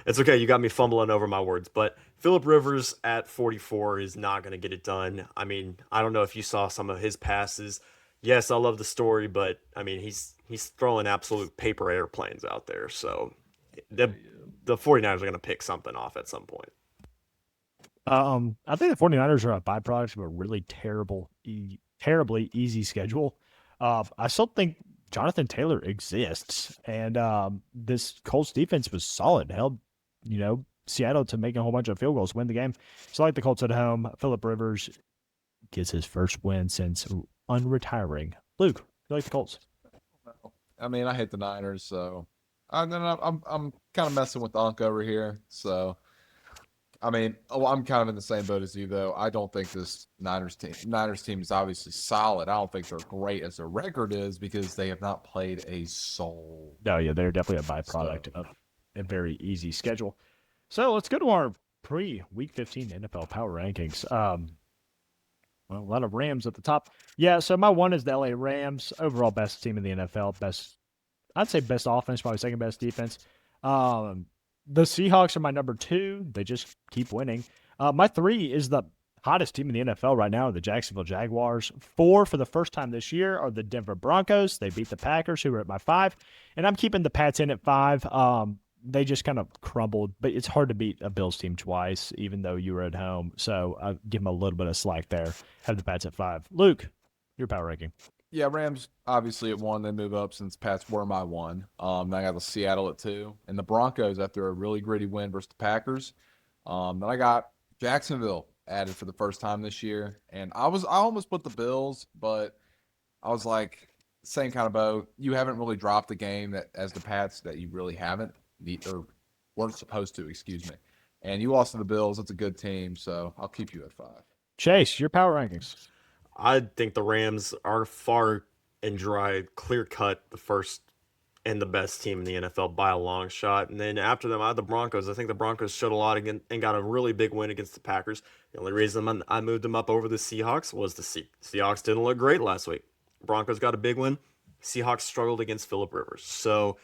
it's okay. You got me fumbling over my words. But Phillip Rivers at 44 is not going to get it done. I mean, I don't know if you saw some of his passes. Yes, I love the story, but, I mean, he's throwing absolute paper airplanes out there. So the 49ers are going to pick something off at some point. I think the 49ers are a byproduct of a really terribly easy schedule. I still think Jonathan Taylor exists, and this Colts defense was solid. Held, Seattle to making a whole bunch of field goals, win the game. So I like the Colts at home. Phillip Rivers gets his first win since unretiring. Luke, you like the Colts? I mean, I hate the Niners, so I'm kind of messing with the Unk over here. So, I mean, I'm kind of in the same boat as you, though. I don't think this Niners team is obviously solid. I don't think they're great as their record is because they have not played a soul. No, yeah, they're definitely a byproduct of a very easy schedule. So let's go to our pre-Week 15 NFL Power Rankings. Well, a lot of Rams at the top. Yeah, so my one is the LA Rams. Overall best team in the NFL. I'd say best offense, probably second best defense. The Seahawks are my number 2. They just keep winning. My 3 is the hottest team in the NFL right now, the Jacksonville Jaguars. 4 for the first time this year are the Denver Broncos. They beat the Packers, who were at my 5. And I'm keeping the Pats in at 5. They just kind of crumbled, but it's hard to beat a Bills team twice, even though you were at home. So I'll give them a little bit of slack there. Have the Pats at 5. Luke, your power ranking. Yeah, Rams obviously at 1. They move up since Pats were my 1. Then I got the Seattle at 2. And the Broncos after a really gritty win versus the Packers. Then I got Jacksonville added for the first time this year. And I almost put the Bills, but I was like, same kind of boat. You haven't really dropped the game that as the Pats that you really haven't. Or weren't supposed to, excuse me. And you lost to the Bills. It's a good team, so I'll keep you at 5. Chase, your power rankings. I think the Rams are far and dry, clear cut, the first and the best team in the NFL by a long shot. And then after them, I had the Broncos. I think the Broncos showed a lot again and got a really big win against the Packers. The only reason I moved them up over the Seahawks was the Seahawks didn't look great last week. Broncos got a big win. Seahawks struggled against Phillip Rivers. So,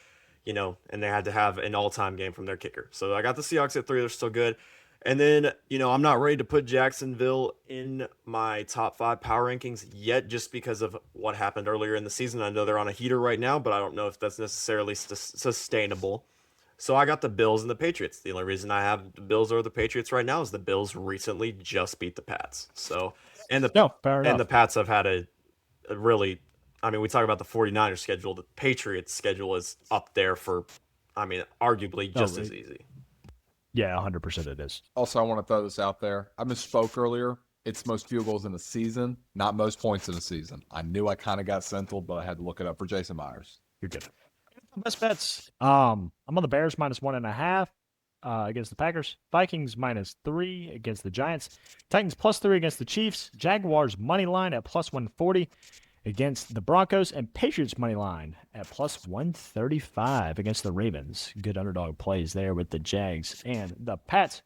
and they had to have an all-time game from their kicker. So I got the Seahawks at 3. They're still good. And then, I'm not ready to put Jacksonville in my top 5 power rankings yet just because of what happened earlier in the season. I know they're on a heater right now, but I don't know if that's necessarily sustainable. So I got the Bills and the Patriots. The only reason I have the Bills over the Patriots right now is the Bills recently just beat the Pats. So, fair enough. The Pats have had a really, we talk about the 49ers schedule. The Patriots schedule is up there for, arguably just as easy. Yeah, 100% it is. Also, I want to throw this out there. I misspoke earlier. It's most field goals in a season, not most points in a season. I knew I kind of got central, but I had to look it up for Jason Myers. You're good. Best bets. I'm on the Bears -1.5 against the Packers. Vikings -3 against the Giants. Titans +3 against the Chiefs. Jaguars money line at +140 against the Broncos, and Patriots money line at +135 against the Ravens. Good underdog plays there with the Jags and the Pats.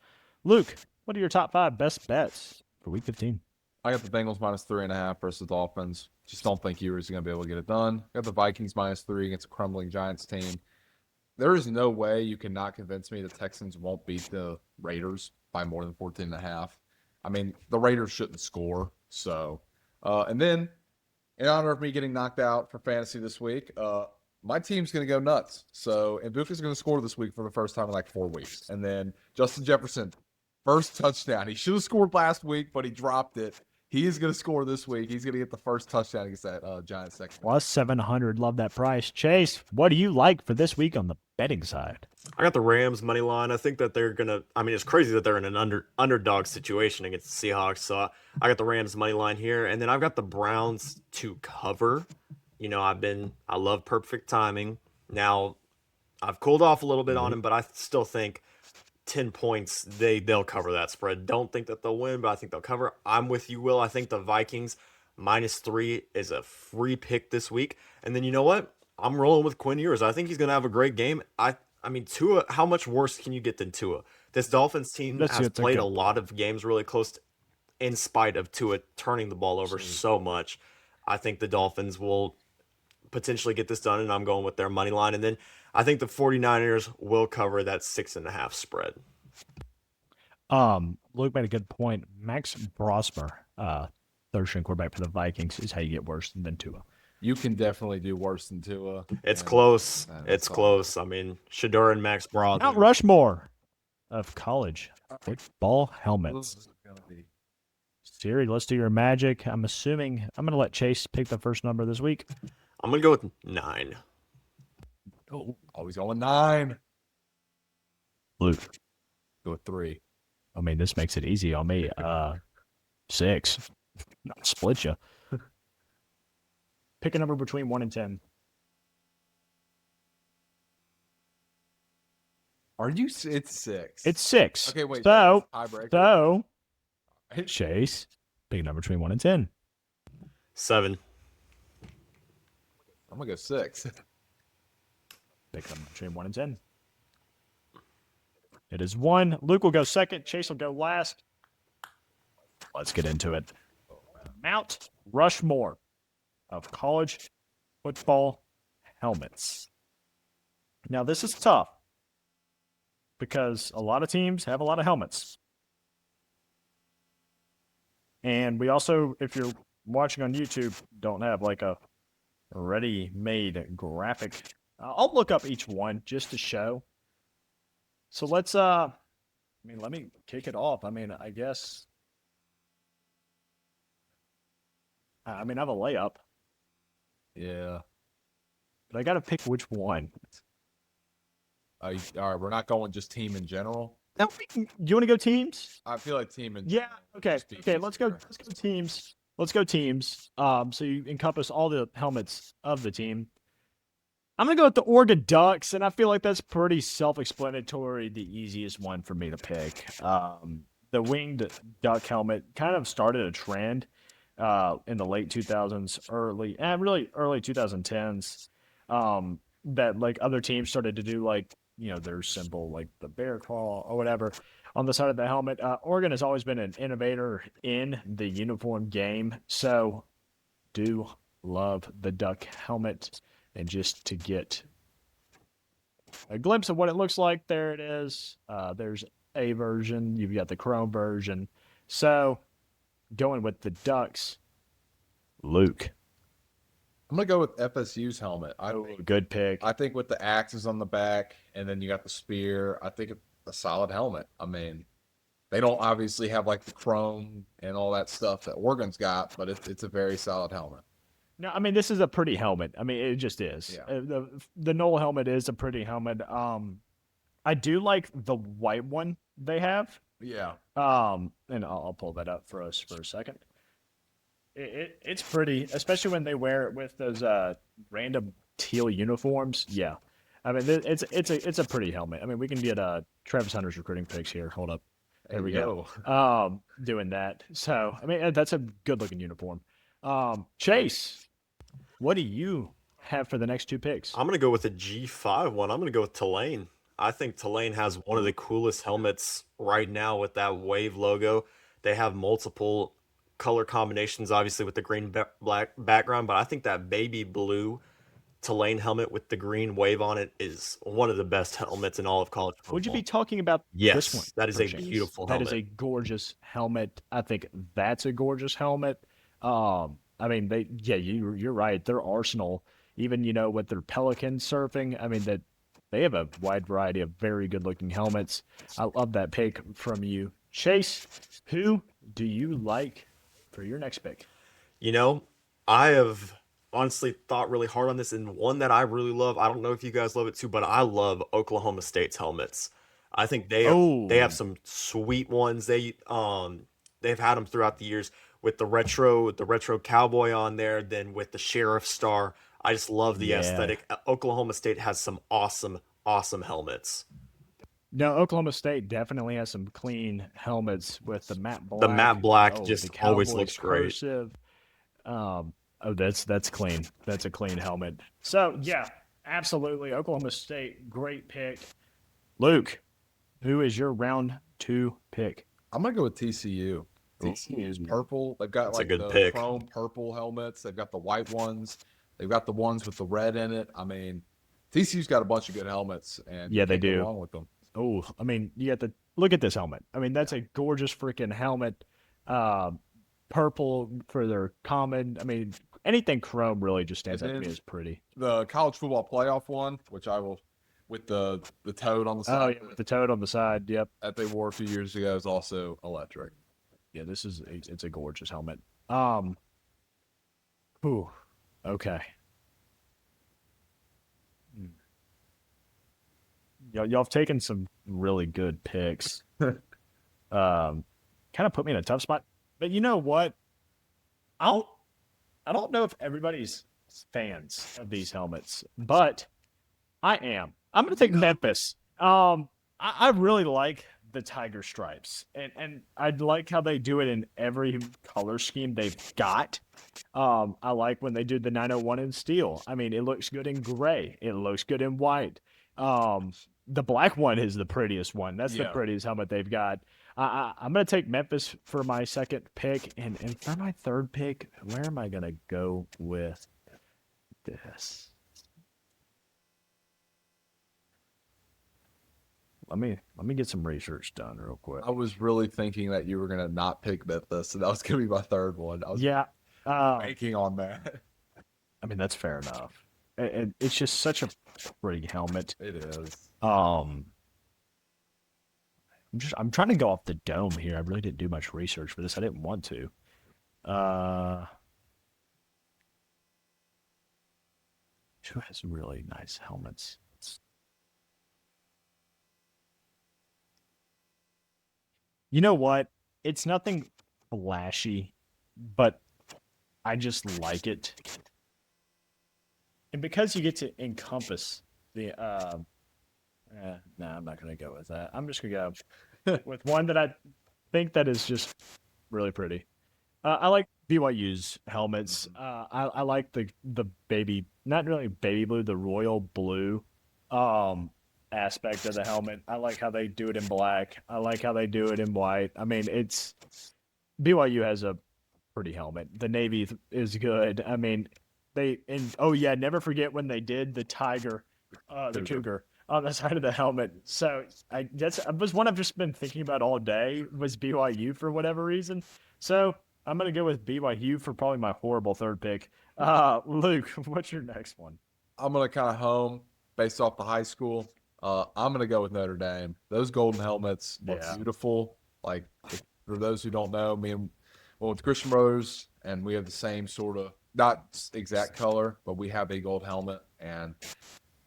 Luke, what are your top 5 best bets for Week 15? I got the Bengals -3.5 versus the Dolphins. Just don't think Ewers is going to be able to get it done. I got the Vikings -3 against a crumbling Giants team. There is no way you cannot convince me the Texans won't beat the Raiders by more than 14.5. I mean, the Raiders shouldn't score. So, and then in honor of me getting knocked out for fantasy this week, my team's going to go nuts. So, Ibuka's going to score this week for the first time in like 4 weeks. And then Justin Jefferson, first touchdown. He should have scored last week, but he dropped it. He is going to score this week. He's going to get the first touchdown against that Giants second. Plus 700. Love that price. Chase, what do you like for this week on the betting side? I got the Rams money line. I think that they're gonna. I mean, it's crazy that they're in an underdog situation against the Seahawks. So I got the Rams money line here, and then I've got the Browns to cover. You know, I love perfect timing. Now, I've cooled off a little bit on him, but I still think 10 points, they'll cover that spread. Don't think that they'll win, but I think they'll cover. I'm with you, Will. I think the Vikings -3 is a free pick this week. And then you know what? I'm rolling with Quinn Ewers. I think he's going to have a great game. I mean, Tua, how much worse can you get than Tua? This Dolphins team has played a lot of games really close in spite of Tua turning the ball over so much. I think the Dolphins will potentially get this done, and I'm going with their money line. And then I think the 49ers will cover that 6.5 spread. Luke made a good point. Max Brosmer, third-string quarterback for the Vikings, is how you get worse than Tua. You can definitely do worse than Tua. It's close. It's close. I mean, Shador and Max Brosmer. Mount Rushmore of college football helmets. Siri, let's do your magic. I'm assuming I'm going to let Chase pick the first number this week. I'm going to go with 9. Oh, always going 9. Luke. Go with 3. I mean, this makes it easy on me. 6. I'll split you. Pick a number between 1 and 10. Are you? It's 6. It's 6. Okay, wait. So, tiebreaker. Chase, pick a number between 1 and 10. 7. I'm gonna go 6. Pick a number between 1 and 10. It is 1. Luke will go second. Chase will go last. Let's get into it. Mount Rushmore of college football helmets. Now, this is tough because a lot of teams have a lot of helmets. And we also, if you're watching on YouTube, don't have like a ready-made graphic. I'll look up each one just to show. So let's, let me kick it off. I guess, I have a layup. Yeah. But I got to pick which one. All right, we're not going just team in general. No, you want to go teams? I feel like team in Yeah. Okay. Just Okay. Let's go teams. Let's go teams. So you encompass all the helmets of the team. I'm gonna go with the Oregon Ducks, and I feel like that's pretty self-explanatory. The easiest one for me to pick. The winged duck helmet kind of started a trend in the late 2000s, early 2010s. That like other teams started to do like, their symbol, like the bear claw or whatever, on the side of the helmet. Oregon has always been an innovator in the uniform game, so do love the duck helmet. And just to get a glimpse of what it looks like, there it is. There's a version. You've got the chrome version. So going with the Ducks, Luke. I'm gonna go with FSU's helmet. Good pick. I think with the axes on the back, and then you got the spear. I think it's a solid helmet. I mean, they don't obviously have like the chrome and all that stuff that Oregon's got, but it's a very solid helmet. No, this is a pretty helmet. It just is. Yeah. The Knoll helmet is a pretty helmet. I do like the white one they have. Yeah. And I'll pull that up for us for a second. It's pretty, especially when they wear it with those random teal uniforms. Yeah, it's a pretty helmet. We can get Travis Hunter's recruiting picks here. Hold up, there we go. Doing that. So that's a good looking uniform. Chase, what do you have for the next 2 picks? I'm going to go with a G5 one. I'm going to go with Tulane. I think Tulane has one of the coolest helmets right now with that wave logo. They have multiple color combinations, obviously with the green black background, but I think that baby blue Tulane helmet with the green wave on it is one of the best helmets in all of college Would you be football. talking about this one? Yes, that is a perchance? beautiful That is a helmet. gorgeous helmet. I think that's a gorgeous helmet. I mean, you're right. Their arsenal, even with their Pelican surfing, I mean that they have a wide variety of very good looking helmets. I love that pick from you, Chase. Who do you like for your next pick? You know, I have honestly thought really hard on this, and one that I really love, I don't know if you guys love it too, but I love Oklahoma State's helmets. I think they have Oh, some sweet ones. They've had them throughout the years with the retro cowboy on there, then with the sheriff star. I just love the yeah. aesthetic. Oklahoma State has some awesome helmets. No, Oklahoma State definitely has some clean helmets with the matte The matte black. black Oh, the just always Cowboys looks great. cursive. Oh, that's clean. That's a clean helmet. So yeah, absolutely. Oklahoma State, great pick. Luke, who is your round two pick? I'm gonna go with TCU. TCU is Ooh, purple. They've got That's a like good the pick. chrome purple helmets. They've got the white ones. They've got the ones with the red in it. I mean, TCU's got a bunch of good helmets, and you yeah, they can't go do. wrong with them. Oh, I mean, you have to look at this helmet. I mean, that's a gorgeous freaking helmet. Uh, Purple for their common. I mean, anything chrome really just And stands out to me then as pretty. the college football playoff one, which I will, with the toad on the Oh side yeah, with the toad on the side. Yep. that they wore a few years ago, is also electric. Yeah, it's a gorgeous helmet. Um, Ooh, okay. Mm. Y'all have taken some really good picks. Kind of put me in a tough spot. But you know what? I don't I don't know if everybody's fans of these helmets, but I am. I'm gonna take Memphis. I really like the tiger stripes, and I like how they do it in every color scheme they've got. I like when they do the 901 in steel. I mean, it looks good in gray. It looks good in white. Um, the black one is the prettiest one. That's the Yeah. prettiest helmet they've got. I'm gonna take Memphis for my second pick, and for my third pick, where am I gonna go with this? Let me get some research done real quick. I was really thinking that you were gonna not pick Memphis, and that was gonna be my third one. I was Yeah, banking on that. I mean that's fair enough. And it's just such a pretty helmet. It is. Um, I'm trying to go off the dome here. I really didn't do much research for this. I didn't want to. Uh, who has really nice helmets? You know what? It's nothing flashy, but I just like it. And because you get to encompass the no, I'm not gonna go with that. I'm just gonna go with one that I think that is just really pretty. I like BYU's helmets. I like the baby, not really baby blue, the royal blue aspect of the helmet. I like how they do it in black. I like how they do it in white. I mean, it's BYU has a pretty helmet. The Navy is good. I mean, oh yeah, never forget when they did the tiger, the Cougar. cougar on the side of the helmet. So that's was one I've just been thinking about all day was BYU for whatever reason. So I'm gonna go with BYU for probably my horrible third pick. Luke, what's your next one? I'm gonna kind of home based off the high school. I'm gonna go with Notre Dame. Those golden helmets look Yeah. beautiful. Like for those who don't know, with Christian Brothers, and we have the same sort of not exact color, but we have a gold helmet, and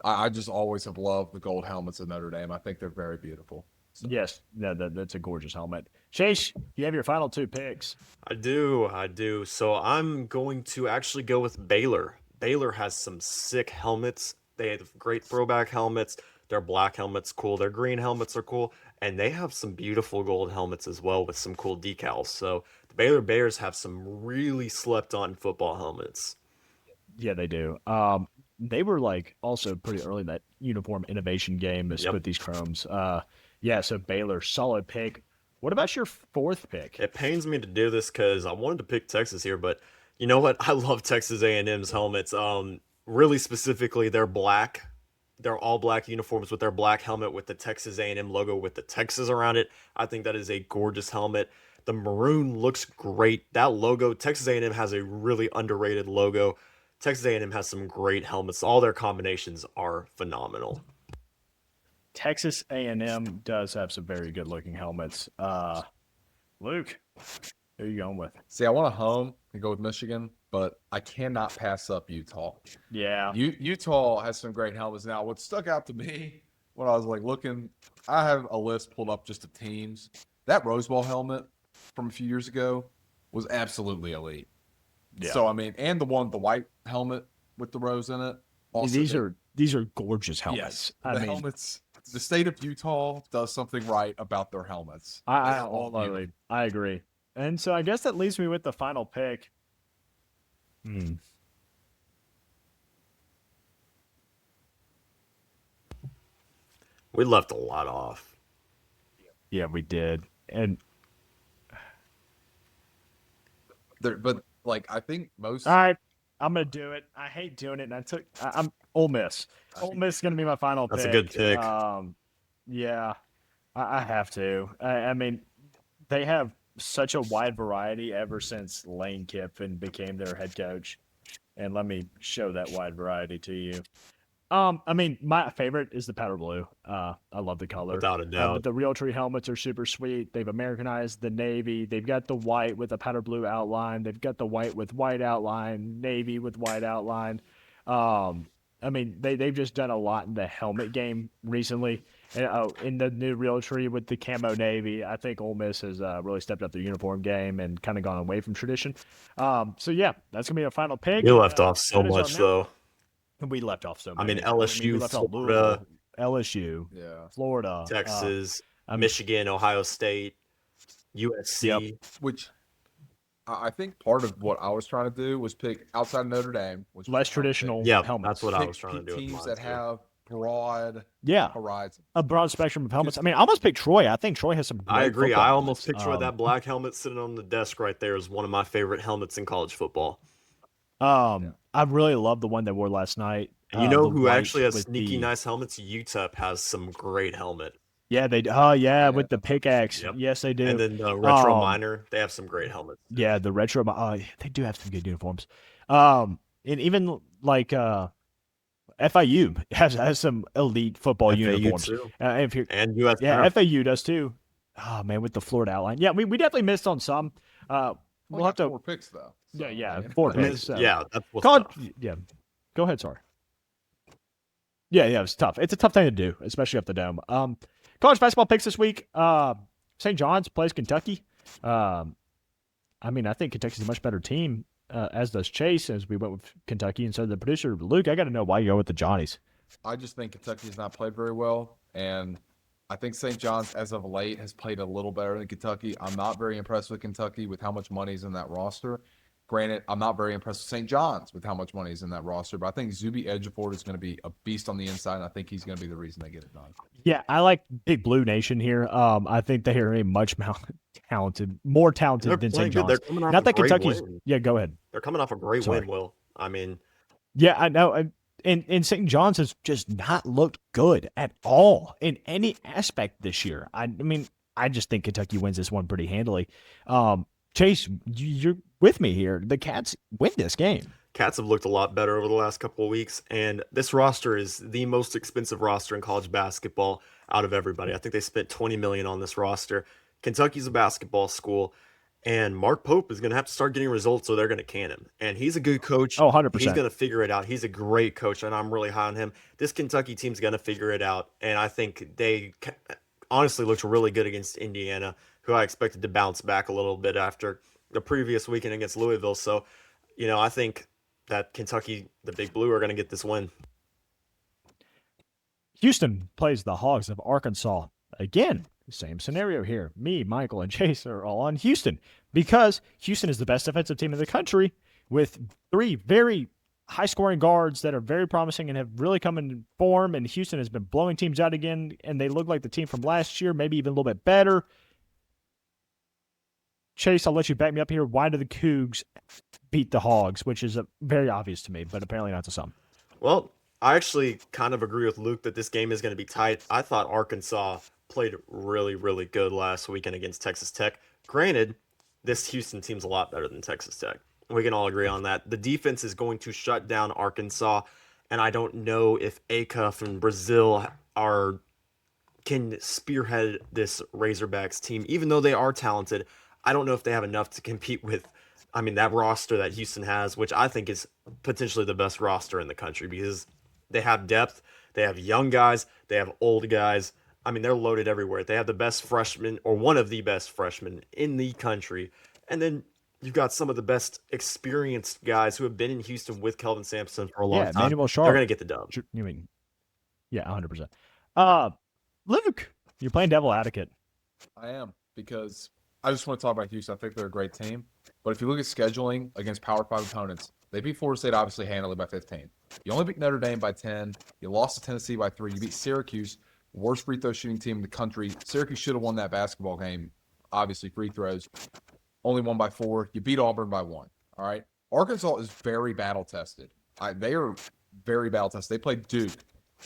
I just always have loved the gold helmets of Notre Dame. I think they're very beautiful. So Yes, no, that's a gorgeous helmet. Chase, you have your final two picks. I do. So I'm going to actually go with Baylor. Baylor has some sick helmets. They have great throwback helmets. Their black helmets cool. Their green helmets are cool, and they have some beautiful gold helmets as well with some cool decals. So the Baylor Bears have some really slept on football helmets. Yeah, they do. they were like also pretty early in that uniform innovation game to split these chromes. Yeah, so Baylor, solid pick. What about your fourth pick? It pains me to do this because I wanted to pick Texas here, but you know what? I love Texas A&M's helmets. Really specifically, they're black. They're all black uniforms with their black helmet with the Texas A&M logo with the Texas around it. I think that is a gorgeous helmet. The maroon looks great. That logo, Texas A&M has a really underrated logo. Texas A&M has some great helmets. All their combinations are phenomenal. Texas A&M does have some very good looking helmets. Luke, who are you going with? See, I want to home and go with Michigan, but I cannot pass up Utah. Yeah. Utah has some great helmets. Now, what stuck out to me when I was like looking, I have a list pulled up just of teams. That Rose Bowl helmet from a few years ago was absolutely elite. Yeah. So I mean, and the white helmet with the rose in it. Also, these are gorgeous helmets. Yes, helmets. The state of Utah does something right about their helmets. I agree. And so I guess that leaves me with the final pick. We left a lot off. Yeah, we did. And but like I think most. all right, I'm gonna do it. I hate doing it, and I'm Ole Miss. Ole Miss is gonna be my final pick. That's a good pick. Yeah, I have to. I mean, they have such a wide variety ever since Lane Kiffin became their head coach, and let me show that wide variety to you. I mean, my favorite is the powder blue. I love the color. Without a doubt. But the Realtree helmets are super sweet. They've Americanized the navy. They've got the white with a powder blue outline. They've got the white with white outline, navy with white outline. I mean, they've just done a lot in the helmet game recently. And, in the new Realtree with the camo navy, I think Ole Miss has really stepped up their uniform game and kind of gone away from tradition. So, yeah, that's going to be our final pick. You left off so that is our much, though. We left off so I many. mean, LSU, we left off Florida, Louisville, LSU, Florida, Texas, Michigan, Ohio State, USC. Which I think part of what I was trying to do was pick outside Notre Dame, which less traditional helmets. That's what I was trying to do. Teams that have broad horizons. A broad spectrum of helmets. I mean, I almost picked Troy. I think Troy has some great I agree. football I almost helmets. picked Troy. That black helmet sitting on the desk right there is one of my favorite helmets in college football. I really love the one they wore last night. And you know who actually has sneaky nice helmets? UTEP has some great helmet. Yeah, they with the pickaxe. Yep. Yes, they do. And then the Retro Minor, they have some great helmets. Yeah, the Retro they do have some good uniforms. And even like FIU has some elite football uniforms. Too. And US. Yeah, FAU does too. Oh man, with the Florida outline. Yeah, we definitely missed on some. We'll have to 4 picks though. So, yeah, 4 picks. So. Yeah, that's what's tough. Yeah, go ahead. Sorry. Yeah, it's tough. It's a tough thing to do, especially up the dome. College basketball picks this week. St. John's plays Kentucky. I mean, I think Kentucky's a much better team, as does Chase, as we went with Kentucky. And so the producer, Luke, I got to know why you go with the Johnnies. I just think Kentucky's not played very well, and I think St. John's, as of late, has played a little better than Kentucky. I'm not very impressed with Kentucky with how much money's in that roster. Granted, I'm not very impressed with St. John's with how much money is in that roster, but I think Zuby Ejiofor is going to be a beast on the inside, and I think he's going to be the reason they get it done. Yeah, I like Big Blue Nation here. I think they are a much more talented than St. John's. Not that Kentucky's. Win. Yeah, go ahead. They're coming off a great win, Will. I mean. Yeah, I know. And St. John's has just not looked good at all in any aspect this year. I mean, I just think Kentucky wins this one pretty handily. Chase, you're with me here. The Cats win this game. Cats have looked a lot better over the last couple of weeks, and this roster is the most expensive roster in college basketball out of everybody. I think they spent $20 million on this roster. Kentucky's a basketball school, and Mark Pope is going to have to start getting results, so they're going to can him. And he's a good coach. Oh, 100%. He's going to figure it out. He's a great coach, and I'm really high on him. This Kentucky team's going to figure it out, and I think they honestly looked really good against Indiana, who I expected to bounce back a little bit after the previous weekend against Louisville. So, I think that Kentucky, the Big Blue, are going to get this win. Houston plays the Hogs of Arkansas. Again, same scenario here. Me, Michael, and Chase are all on Houston because Houston is the best defensive team in the country with 3 very high-scoring guards that are very promising and have really come in form, and Houston has been blowing teams out again, and they look like the team from last year, maybe even a little bit better. Chase, I'll let you back me up here. Why do the Cougs beat the Hogs, which is very obvious to me, but apparently not to some? Well, I actually kind of agree with Luke that this game is going to be tight. I thought Arkansas played really, really good last weekend against Texas Tech. Granted, this Houston team's a lot better than Texas Tech. We can all agree on that. The defense is going to shut down Arkansas, and I don't know if Acuff and Brazil can spearhead this Razorbacks team. Even though they are talented, I don't know if they have enough to compete with, that roster that Houston has, which I think is potentially the best roster in the country because they have depth, they have young guys, they have old guys. They're loaded everywhere. They have the best freshman, or one of the best freshmen in the country. And then you've got some of the best experienced guys who have been in Houston with Kelvin Sampson for a long time. Manuel Sharp. They're going to get the dub. You mean, yeah, 100%. Luke, you're playing devil advocate. I am, because I just want to talk about Houston. I think they're a great team. But if you look at scheduling against Power 5 opponents, they beat Florida State obviously handily by 15. You only beat Notre Dame by 10. You lost to Tennessee by 3. You beat Syracuse, worst free throw shooting team in the country. Syracuse should have won that basketball game. Obviously, free throws. Only won by 4. You beat Auburn by 1. All right. Arkansas is very battle tested. They are very battle tested. They played Duke.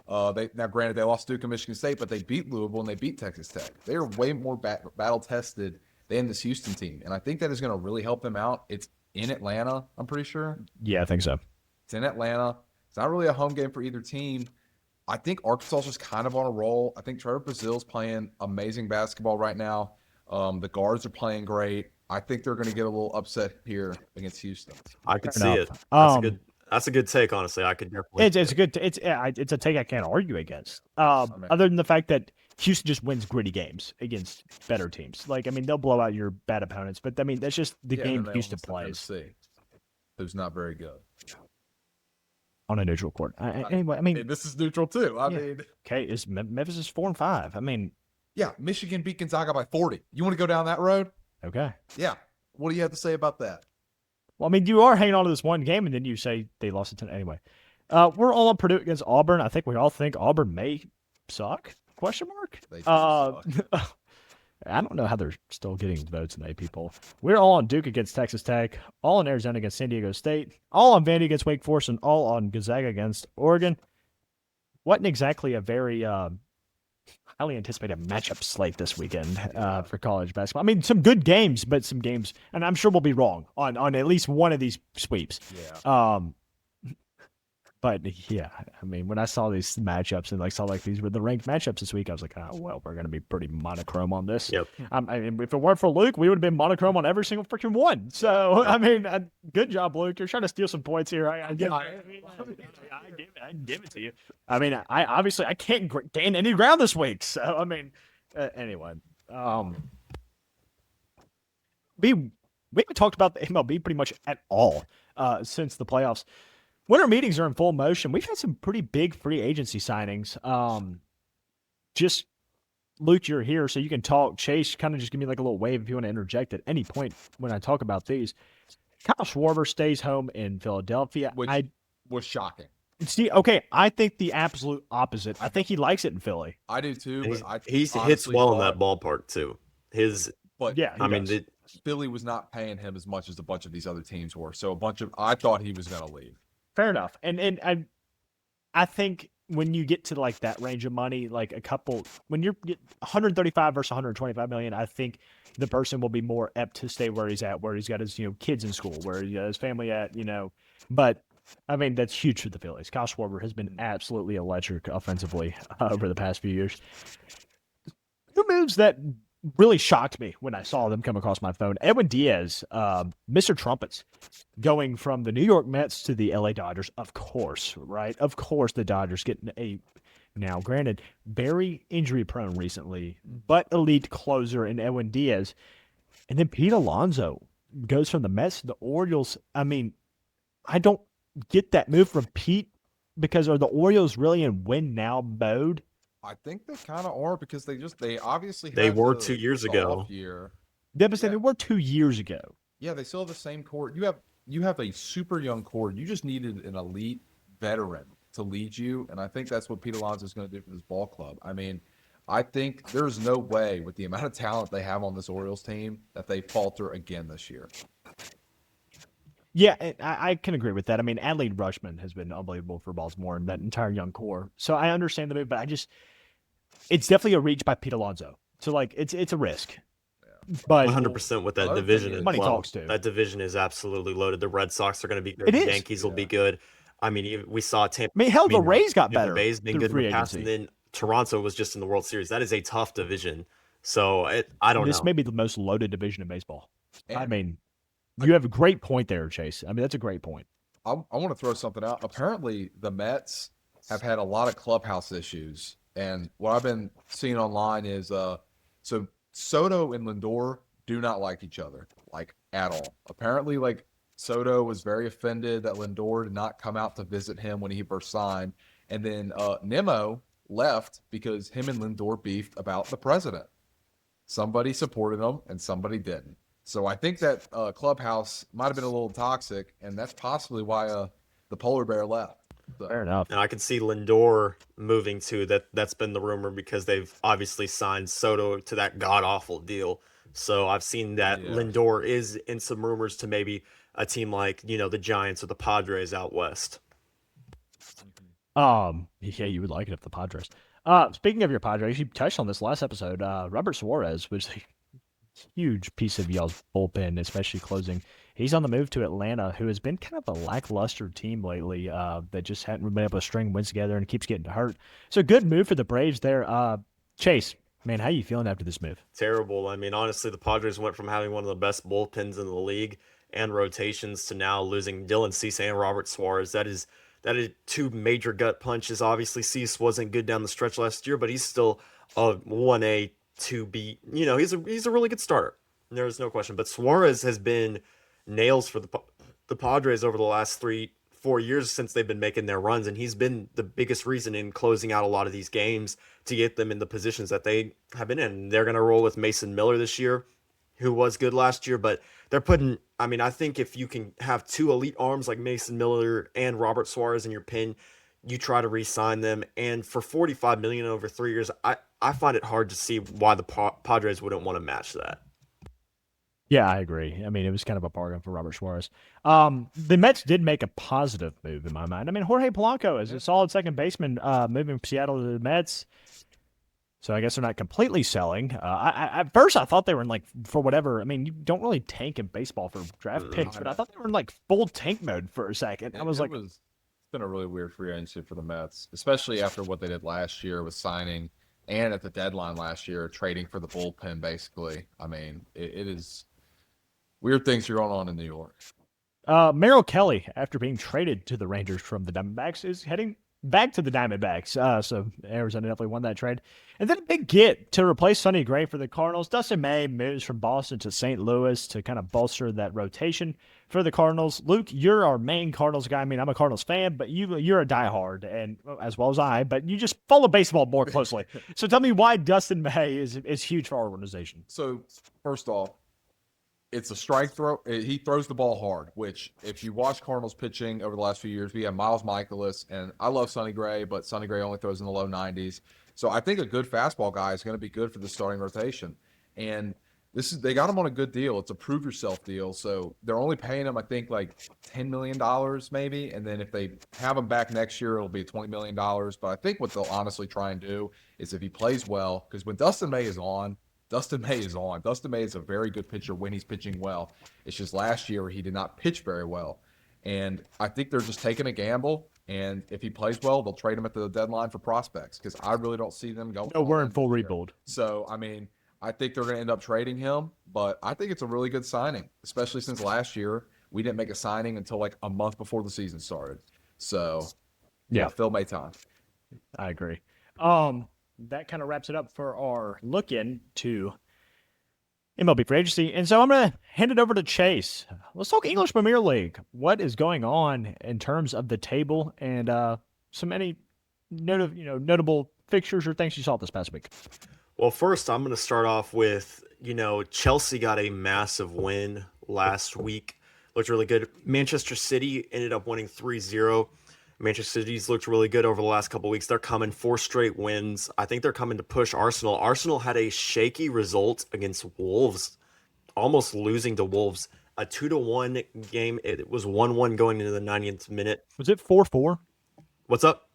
Now, granted, they lost Duke and Michigan State, but they beat Louisville and they beat Texas Tech. They are way more battle tested than this Houston team, and I think that is going to really help them out. It's in Atlanta, I'm pretty sure. Yeah, I think so. It's in Atlanta. It's not really a home game for either team. I think Arkansas is just kind of on a roll. I think Trevor Brazil's playing amazing basketball right now. The guards are playing great. I think they're going to get a little upset here against Houston. I could see enough. it. That's a good take, honestly. I could definitely. It's a good. It's a take I can't argue against. Other than the fact that Houston just wins gritty games against better teams. They'll blow out your bad opponents, but that's just the game Houston plays. Who's not very good on a neutral court. Anyway, this is neutral too. Okay, Memphis is 4-5. Yeah, Michigan beat Gonzaga by 40. You want to go down that road? Okay. Yeah. What do you have to say about that? Well, you are hanging on to this one game, and then you say they lost it 10 anyway. We're all on Purdue against Auburn. I think we all think Auburn may suck. Question mark? I don't know how they're still getting votes in the AP poll. We're all on Duke against Texas Tech, all on Arizona against San Diego State, all on Vandy against Wake Forest, and all on Gonzaga against Oregon. Wasn't exactly a very highly anticipated matchup slate this weekend for college basketball. Some good games, but some games, and I'm sure we'll be wrong on at least one of these sweeps. Yeah. But yeah, when I saw these matchups and saw these were the ranked matchups this week, I was like, oh well, we're gonna be pretty monochrome on this. Yep. If it weren't for Luke, we would have been monochrome on every single freaking one. So good job, Luke. You're trying to steal some points here. I give it to you. I obviously I can't gain any ground this week. So anyway, we haven't talked about the MLB pretty much at all since the playoffs. Winter meetings are in full motion. We've had some pretty big free agency signings. Just, Luke, you're here, so you can talk. Chase, kind of just give me a little wave if you want to interject at any point when I talk about these. Kyle Schwarber stays home in Philadelphia. Which was shocking. See, okay, I think the absolute opposite. I think he likes it in Philly. I do too. But he hits well in that ballpark too. Philly was not paying him as much as a bunch of these other teams were. So I thought he was going to leave. Fair enough. And I think when you get to that range of money, when you're 135 versus 125 million, I think the person will be more apt to stay where he's at, where he's got his kids in school, where he got his family at, But that's huge for the Phillies. Kyle Schwarber has been absolutely electric offensively over the past few years. Two moves that really shocked me when I saw them come across my phone. Edwin Diaz, Mr. Trumpets, going from the New York Mets to the LA Dodgers. Of course, right? Of course the Dodgers getting now granted, very injury prone recently, but elite closer in Edwin Diaz. And then Pete Alonso goes from the Mets to the Orioles. I don't get that move from Pete because are the Orioles really in win now mode? I think they kind of are because they obviously they were 2 years ago. They were 2 years ago. Yeah, they still have the same court. You have you have a super young core. You just needed an elite veteran to lead you, and I think that's what Pete Alonso is going to do for this ball club. I mean, I think there's no way with the amount of talent they have on this Orioles team that they falter again this year. Yeah, I can agree with that. I mean, Adley Rushman has been unbelievable for Baltimore and that entire young core. So I understand the move, but it's definitely a reach by Pete Alonso. So like, it's a risk. But 100% with that another division thing as is- money well. talks too. That division is absolutely loaded. The Red Sox are going to be good. It The is. Yankees will be Yeah. good. I mean, we saw Tampa. I mean, hell, the Rays got Tampa better Bay's been through good in free the past, and agency. then Toronto was just in the World Series. That is a tough division. So I don't This know. may be the most loaded division in baseball. I And mean, you have a great point there, Chase. I mean, that's a great point. I want to throw something out. Apparently, the Mets have had a lot of clubhouse issues, and what I've been seeing online is so Soto and Lindor do not like each other, like at all. Apparently, like Soto was very offended that Lindor did not come out to visit him when he first signed, and then Nemo left because him and Lindor beefed about the president. Somebody supported him and somebody didn't. So I think that clubhouse might have been a little toxic, and that's possibly why the polar bear left. So, Fair enough. And I can see Lindor moving too. That's been the rumor because they've obviously signed Soto to that god awful deal. So I've seen that Yeah. Lindor is in some rumors to maybe a team like, the Giants or the Padres out west. Yeah, you would like it if the Padres. Speaking of your Padres, you touched on this last episode. Robert Suarez was a huge piece of y'all's bullpen, especially closing. He's on the move to Atlanta, who has been kind of a lackluster team lately. That just hadn't been able to string wins together and keeps getting hurt. So good move for the Braves there. Chase, man, how you feeling after this move? Terrible. I mean, honestly, the Padres went from having one of the best bullpens in the league and rotations to now losing Dylan Cease and Robert Suarez. That is two major gut punches. Obviously, Cease wasn't good down the stretch last year, but he's still a 1A, 2B. He's a really good starter. There's no question. But Suarez has been nails for the Padres over the last 3-4 years since they've been making their runs, and he's been the biggest reason in closing out a lot of these games to get them in the positions that they have been in. They're going to roll with Mason Miller this year, who was good last year, but they're putting, I mean, I think if you can have two elite arms like Mason Miller and Robert Suarez in your pen, you try to re-sign them. And for $45 million over 3 years, I find it hard to see why the Padres wouldn't want to match that. Yeah, I agree. I mean, it was kind of a bargain for Robert Suarez. The Mets did make a positive move in my mind. I mean, Jorge Polanco is a solid second baseman moving from Seattle to the Mets. So I guess they're not completely selling. At first, I thought they were in for whatever. I mean, you don't really tank in baseball for draft picks, but I thought they were in full tank mode for a second. I was like, it's been a really weird free agency for the Mets, especially after what they did last year with signing and at the deadline last year, trading for the bullpen, basically. I mean, it is weird things are going on in New York. Merrill Kelly, after being traded to the Rangers from the Diamondbacks, is heading back to the Diamondbacks. So Arizona definitely won that trade. And then a big get to replace Sonny Gray for the Cardinals. Dustin May moves from Boston to St. Louis to kind of bolster that rotation for the Cardinals. Luke, you're our main Cardinals guy. I mean, I'm a Cardinals fan, but you're a diehard, and as well as I, but you just follow baseball more closely. So tell me why Dustin May is huge for our organization. So, first off, it's a strike throw. He throws the ball hard, which if you watch Cardinals pitching over the last few years, we have Miles Michaelis, and I love Sonny Gray, but Sonny Gray only throws in the low 90s. So I think a good fastball guy is going to be good for the starting rotation. And they got him on a good deal. It's a prove yourself deal. So they're only paying him, I think, like $10 million maybe. And then if they have him back next year, it'll be $20 million. But I think what they'll honestly try and do is if he plays well, because when Dustin May is on. Dustin May is a very good pitcher when he's pitching well. It's just last year he did not pitch very well. And I think they're just taking a gamble. And if he plays well, they'll trade him at the deadline for prospects because I really don't see them going. No, we're in full rebuild. So, I mean, I think they're going to end up trading him. But I think it's a really good signing, especially since last year we didn't make a signing until like a month before the season started. So, yeah, Phil Maton. I agree. That kind of wraps it up for our look into MLB free agency. And so I'm going to hand it over to Chase. Let's talk English Premier League. What is going on in terms of the table and any notable fixtures or things you saw this past week? Well, first, I'm going to start off with, Chelsea got a massive win last week looked really good. Manchester City ended up winning 3-0. Manchester City's looked really good over the last couple weeks. They're coming 4 straight wins. I think they're coming to push Arsenal. Arsenal had a shaky result against Wolves, almost losing to Wolves. A 2-1 game. It was 1-1 going into the 90th minute. Was it 4-4? What's up?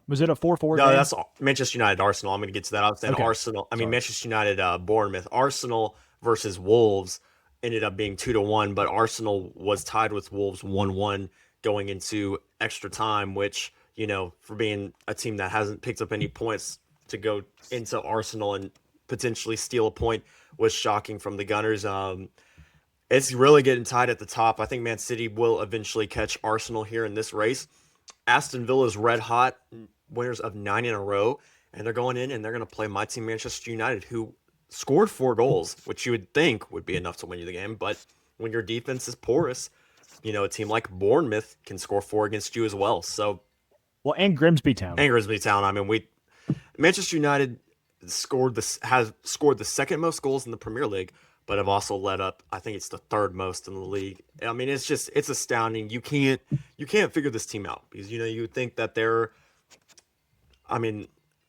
Was it a 4-4 No, game? that's Manchester United, Arsenal. I'm going to get to that. I was saying Okay. Arsenal. Sorry. Manchester United, Bournemouth. Arsenal versus Wolves ended up being 2-1, but Arsenal was tied with Wolves 1-1 going into extra time, which, for being a team that hasn't picked up any points to go into Arsenal and potentially steal a point was shocking from the Gunners. It's really getting tight at the top. I think Man City will eventually catch Arsenal here in this race. Aston Villa's red hot, winners of 9 in a row, and they're going in and they're going to play my team, Manchester United, who scored 4 goals, which you would think would be enough to win you the game. But when your defense is porous, a team like Bournemouth can score 4 against you as well. So, and Grimsby Town. Manchester United has scored the second most goals in the Premier League, but have also let up, I think it's the 3rd most in the league. It's astounding. You can't figure this team out because, you would think that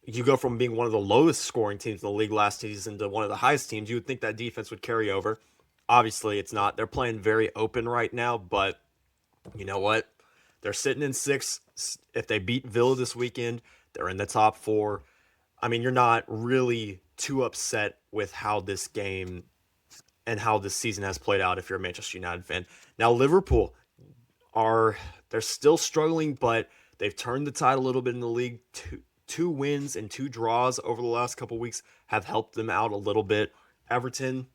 you go from being one of the lowest scoring teams in the league last season to one of the highest teams. You would think that defense would carry over. Obviously, it's not. They're playing very open right now, but you know what? They're sitting in 6th. If they beat Villa this weekend, they're in the top 4. You're not really too upset with how this game and how this season has played out if you're a Manchester United fan. Now, Liverpool they're still struggling, but they've turned the tide a little bit in the league. Two wins and 2 draws over the last couple weeks have helped them out a little bit. Everton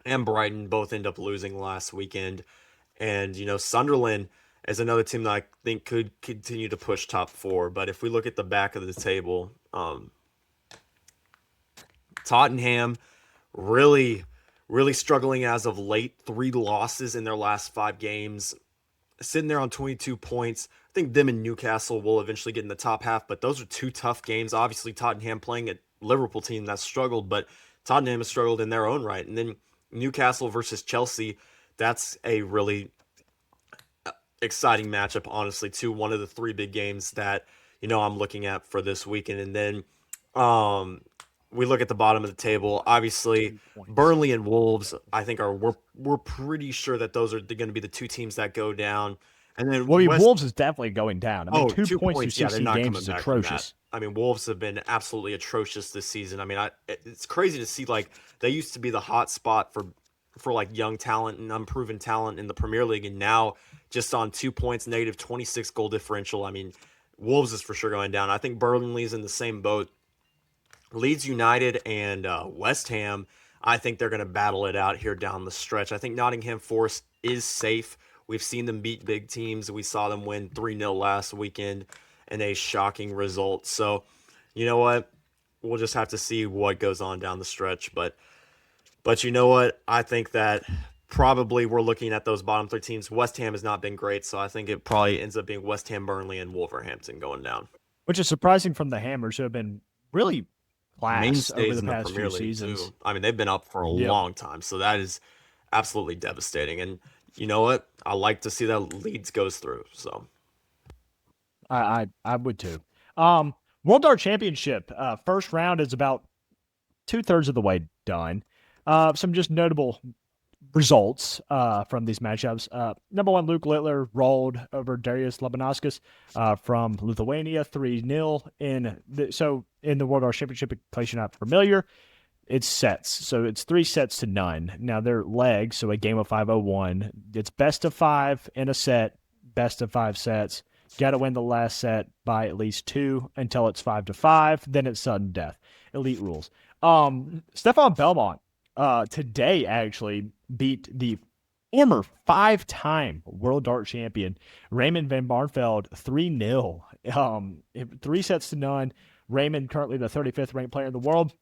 and Brighton both end up losing last weekend. And, Sunderland is another team that I think could continue to push top 4. But if we look at the back of the table, Tottenham really struggling as of late. 3 losses in their last 5 games. Sitting there on 22 points. I think them and Newcastle will eventually get in the top half, but those are 2 tough games. Obviously, Tottenham playing a Liverpool team that struggled, but Tottenham has struggled in their own right. And then Newcastle versus Chelsea, that's a really exciting matchup, honestly, too. One of the 3 big games that, I'm looking at for this weekend. And then we look at the bottom of the table. Obviously, Burnley and Wolves, I think we're pretty sure that those are going to be the 2 teams that go down. And then Wolves is definitely going down. 2 points through 16 not games coming is back from atrocious. that. Wolves have been absolutely atrocious this season. It's crazy to see, they used to be the hot spot for young talent and unproven talent in the Premier League, and now just on 2 points, negative 26 goal differential. Wolves is for sure going down. I think Burnley's in the same boat. Leeds United and West Ham, I think they're going to battle it out here down the stretch. I think Nottingham Forest is safe. We've seen them beat big teams. We saw them win 3-0 last weekend in a shocking result. So, you know what? We'll just have to see what goes on down the stretch. But you know what? I think that probably we're looking at those bottom 3 teams. West Ham has not been great, so I think it probably ends up being West Ham, Burnley, and Wolverhampton going down. Which is surprising from the Hammers, who have been really class mainstays over the in the past Premier few League seasons. too. They've been up for a long time, so that is absolutely devastating. And you know what? I like to see that Leeds goes through. So I would too. World Dart Championship first round is about 2/3 of the way done. Some just notable results from these matchups. Number 1, Luke Littler rolled over Darius Labanauskas from Lithuania 3-0. In the World Dart Championship, in case you're not familiar, it's sets. So it's 3 sets to none. Now they're legs, so a game of 501. It's best of 5 in a set, best of 5 sets. Got to win the last set by at least 2 until it's 5-5. Then it's sudden death. Elite rules. Stefan Belmont today actually beat the former 5-time World Dart champion Raymond van Barneveld 3-0. 3 sets to none. Raymond currently the 35th ranked player in the world.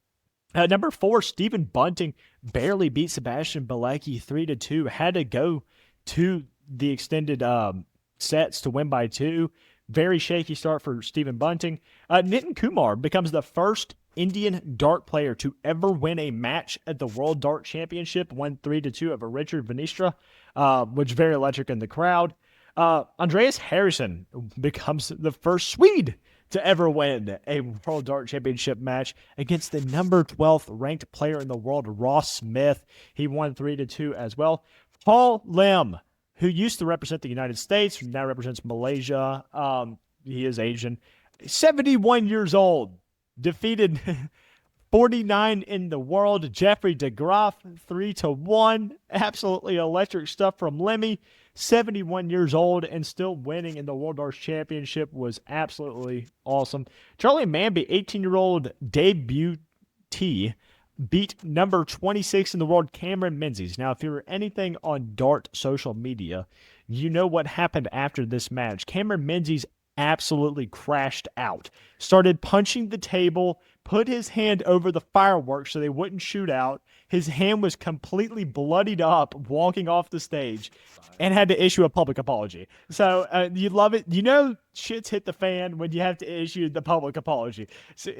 Number 4, Stephen Bunting barely beat Sebastian Bilecki 3-2. Had to go to the extended sets to win by 2. Very shaky start for Stephen Bunting. Nitin Kumar becomes the first Indian dart player to ever win a match at the World Dart Championship, won 3-2 over Richard Venestra, which was very electric in the crowd. Andreas Harrison becomes the first Swede to ever win a World Dart Championship match against the number 12th ranked player in the world, Ross Smith. He won 3-2 as well. Paul Lim, who used to represent the United States, now represents Malaysia. He is Asian. 71 years old. Defeated 49 in the world. Jeffrey DeGraff, 3-1. Absolutely electric stuff from Lemmy. 71 years old and still winning in the World Darts Championship was absolutely awesome. Charlie Manby, 18-year-old debutee, beat number 26 in the world, Cameron Menzies. Now, if you're anything on Dart social media, you know what happened after this match. Cameron Menzies absolutely crashed out, started punching the table, put his hand over the fireworks so they wouldn't shoot out. His hand was completely bloodied up walking off the stage and had to issue a public apology. So you love it. You know shit's hit the fan when you have to issue the public apology. So,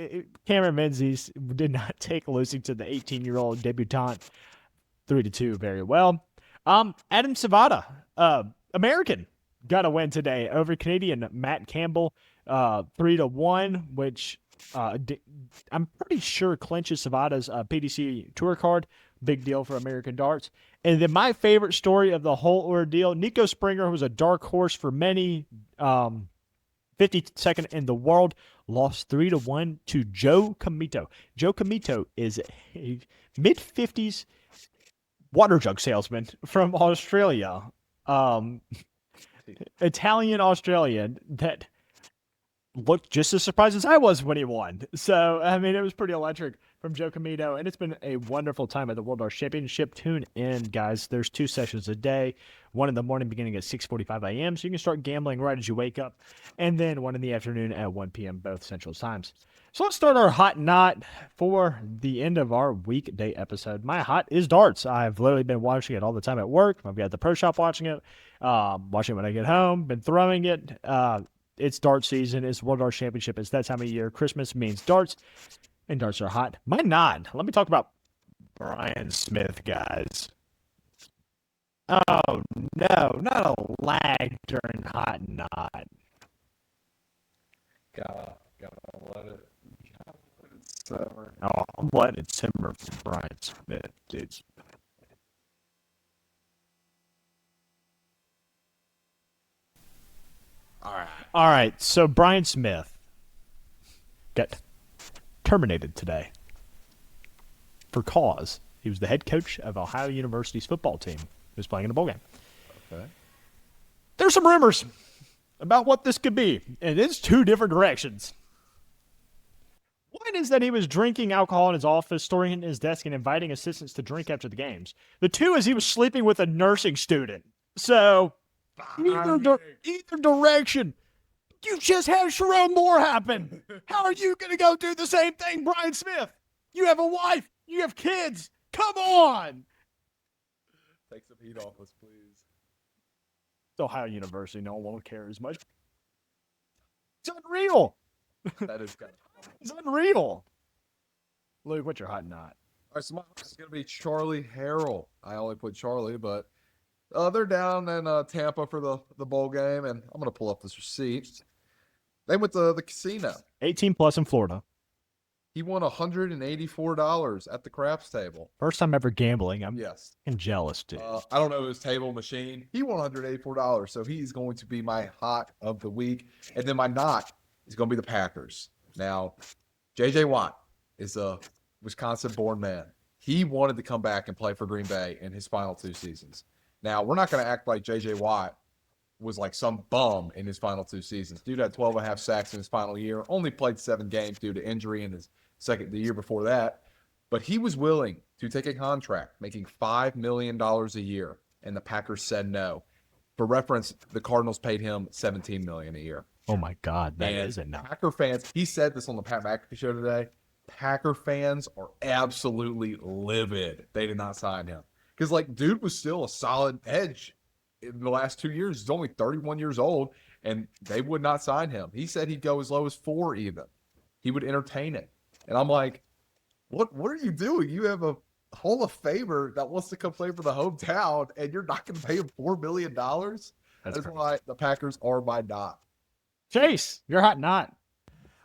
Cameron Menzies did not take losing to the 18-year-old debutante 3-2 very well. Adam Savada, American, got a win today over Canadian Matt Campbell, 3-1, which I'm pretty sure clinches Savada's PDC Tour card. Big deal for American darts. And then my favorite story of the whole ordeal, Nico Springer, who was a dark horse for many, 52nd in the world, lost 3-1 to Joe Comito. Joe Comito is a mid-50s water jug salesman from Australia. Italian Australian that looked just as surprised as I was when he won. So, I mean, it was pretty electric from Joe Comito, and it's been a wonderful time at the World Darts Championship. Tune in, guys. There's 2 sessions a day, one in the morning beginning at 6:45 a.m., so you can start gambling right as you wake up, and then one in the afternoon at 1 p.m., both Central Times. So let's start our hot knot for the end of our weekday episode. My hot is darts. I've literally been watching it all the time at work. I've got the pro shop watching it, watching it when I get home, been throwing it. It's dart season. It's World Darts Championship. It's that time of year. Christmas means darts, and darts are hot. My nod. Let me talk about Brian Smith, guys. Oh, no. Not a lag during hot nod. Gotta let it simmer. Oh, I'm letting it simmer for Brian Smith, dude. All right. So Brian Smith got terminated today for cause. He was the head coach of Ohio University's football team who was playing in a bowl game. Okay. There's some rumors about what this could be, and it's 2 different directions. One is that he was drinking alcohol in his office, storing it in his desk, and inviting assistants to drink after the games. The 2 is he was sleeping with a nursing student. So either direction. You just had Sharon Moore happen. How are you going to go do the same thing, Brian Smith? You have a wife. You have kids. Come on. Take some heat off us, please. It's Ohio University. No one will care as much. It's unreal. That is kind of It's unreal. Luke, what's your hot knot? All right, so my host is going to be Charlie Harrell. I only put Charlie, but they're down in Tampa for the bowl game, and I'm going to pull up this receipt. They went to the casino. 18 plus in Florida. He won $184 at the craps table. First time ever gambling. I'm Yes. jealous, dude. I don't know his table machine. He won $184, so he's going to be my hot of the week. And then my not is going to be the Packers. Now, J.J. Watt is a Wisconsin-born man. He wanted to come back and play for Green Bay in his final 2 seasons. Now, we're not going to act like J.J. Watt was like some bum in his final 2 seasons. Dude had 12.5 sacks in his final year, only played 7 games due to injury in the year before that. But he was willing to take a contract making $5 million a year, and the Packers said no. For reference, the Cardinals paid him $17 million a year. Oh my God, that And is enough. Packer fans, he said this on the Pat McAfee show today, Packer fans are absolutely livid they did not sign him. Because, like, dude was still a solid edge in the last 2 years. He's only 31 years old, and they would not sign him. He said he'd go as low as 4 even. He would entertain it. And I'm like, what are you doing? You have a Hall of Famer that wants to come play for the hometown, and you're not going to pay him $4 million? That's crazy. why the Packers are my not. Chase, you're hot not.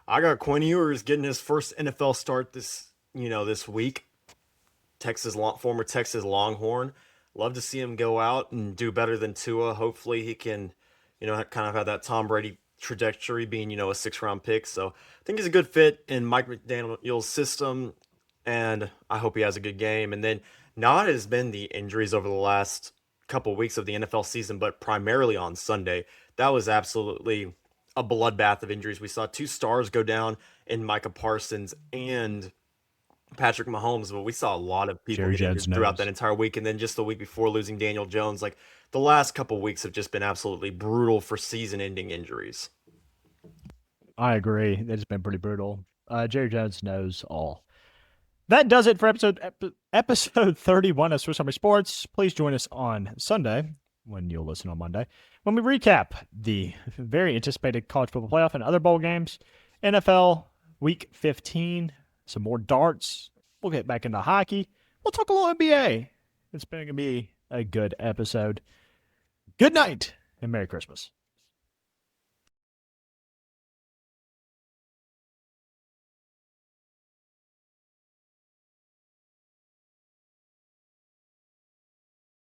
I got Quinn Ewers getting his first NFL start this week. Former Texas Longhorn. Love to see him go out and do better than Tua. Hopefully he can, kind of have that Tom Brady trajectory, being, a 6-round pick. So I think he's a good fit in Mike McDaniel's system, and I hope he has a good game. And then not has been the injuries over the last couple weeks of the NFL season, but primarily on Sunday. That was absolutely a bloodbath of injuries. We saw 2 stars go down in Micah Parsons and Patrick Mahomes, but we saw a lot of people Jerry get injured Jones throughout knows. that entire week. And then just the week before, losing Daniel Jones. Like, the last couple weeks have just been absolutely brutal for season-ending injuries. I agree. It's been pretty brutal. Jerry Jones knows all. That does it for episode 31 of Swiss Army Sports. Please join us on Sunday, when you'll listen on Monday, when we recap the very anticipated college football playoff and other bowl games, NFL Week 15, some more darts. We'll get back into hockey. We'll talk a little NBA. It's going to be a good episode. Good night and Merry Christmas.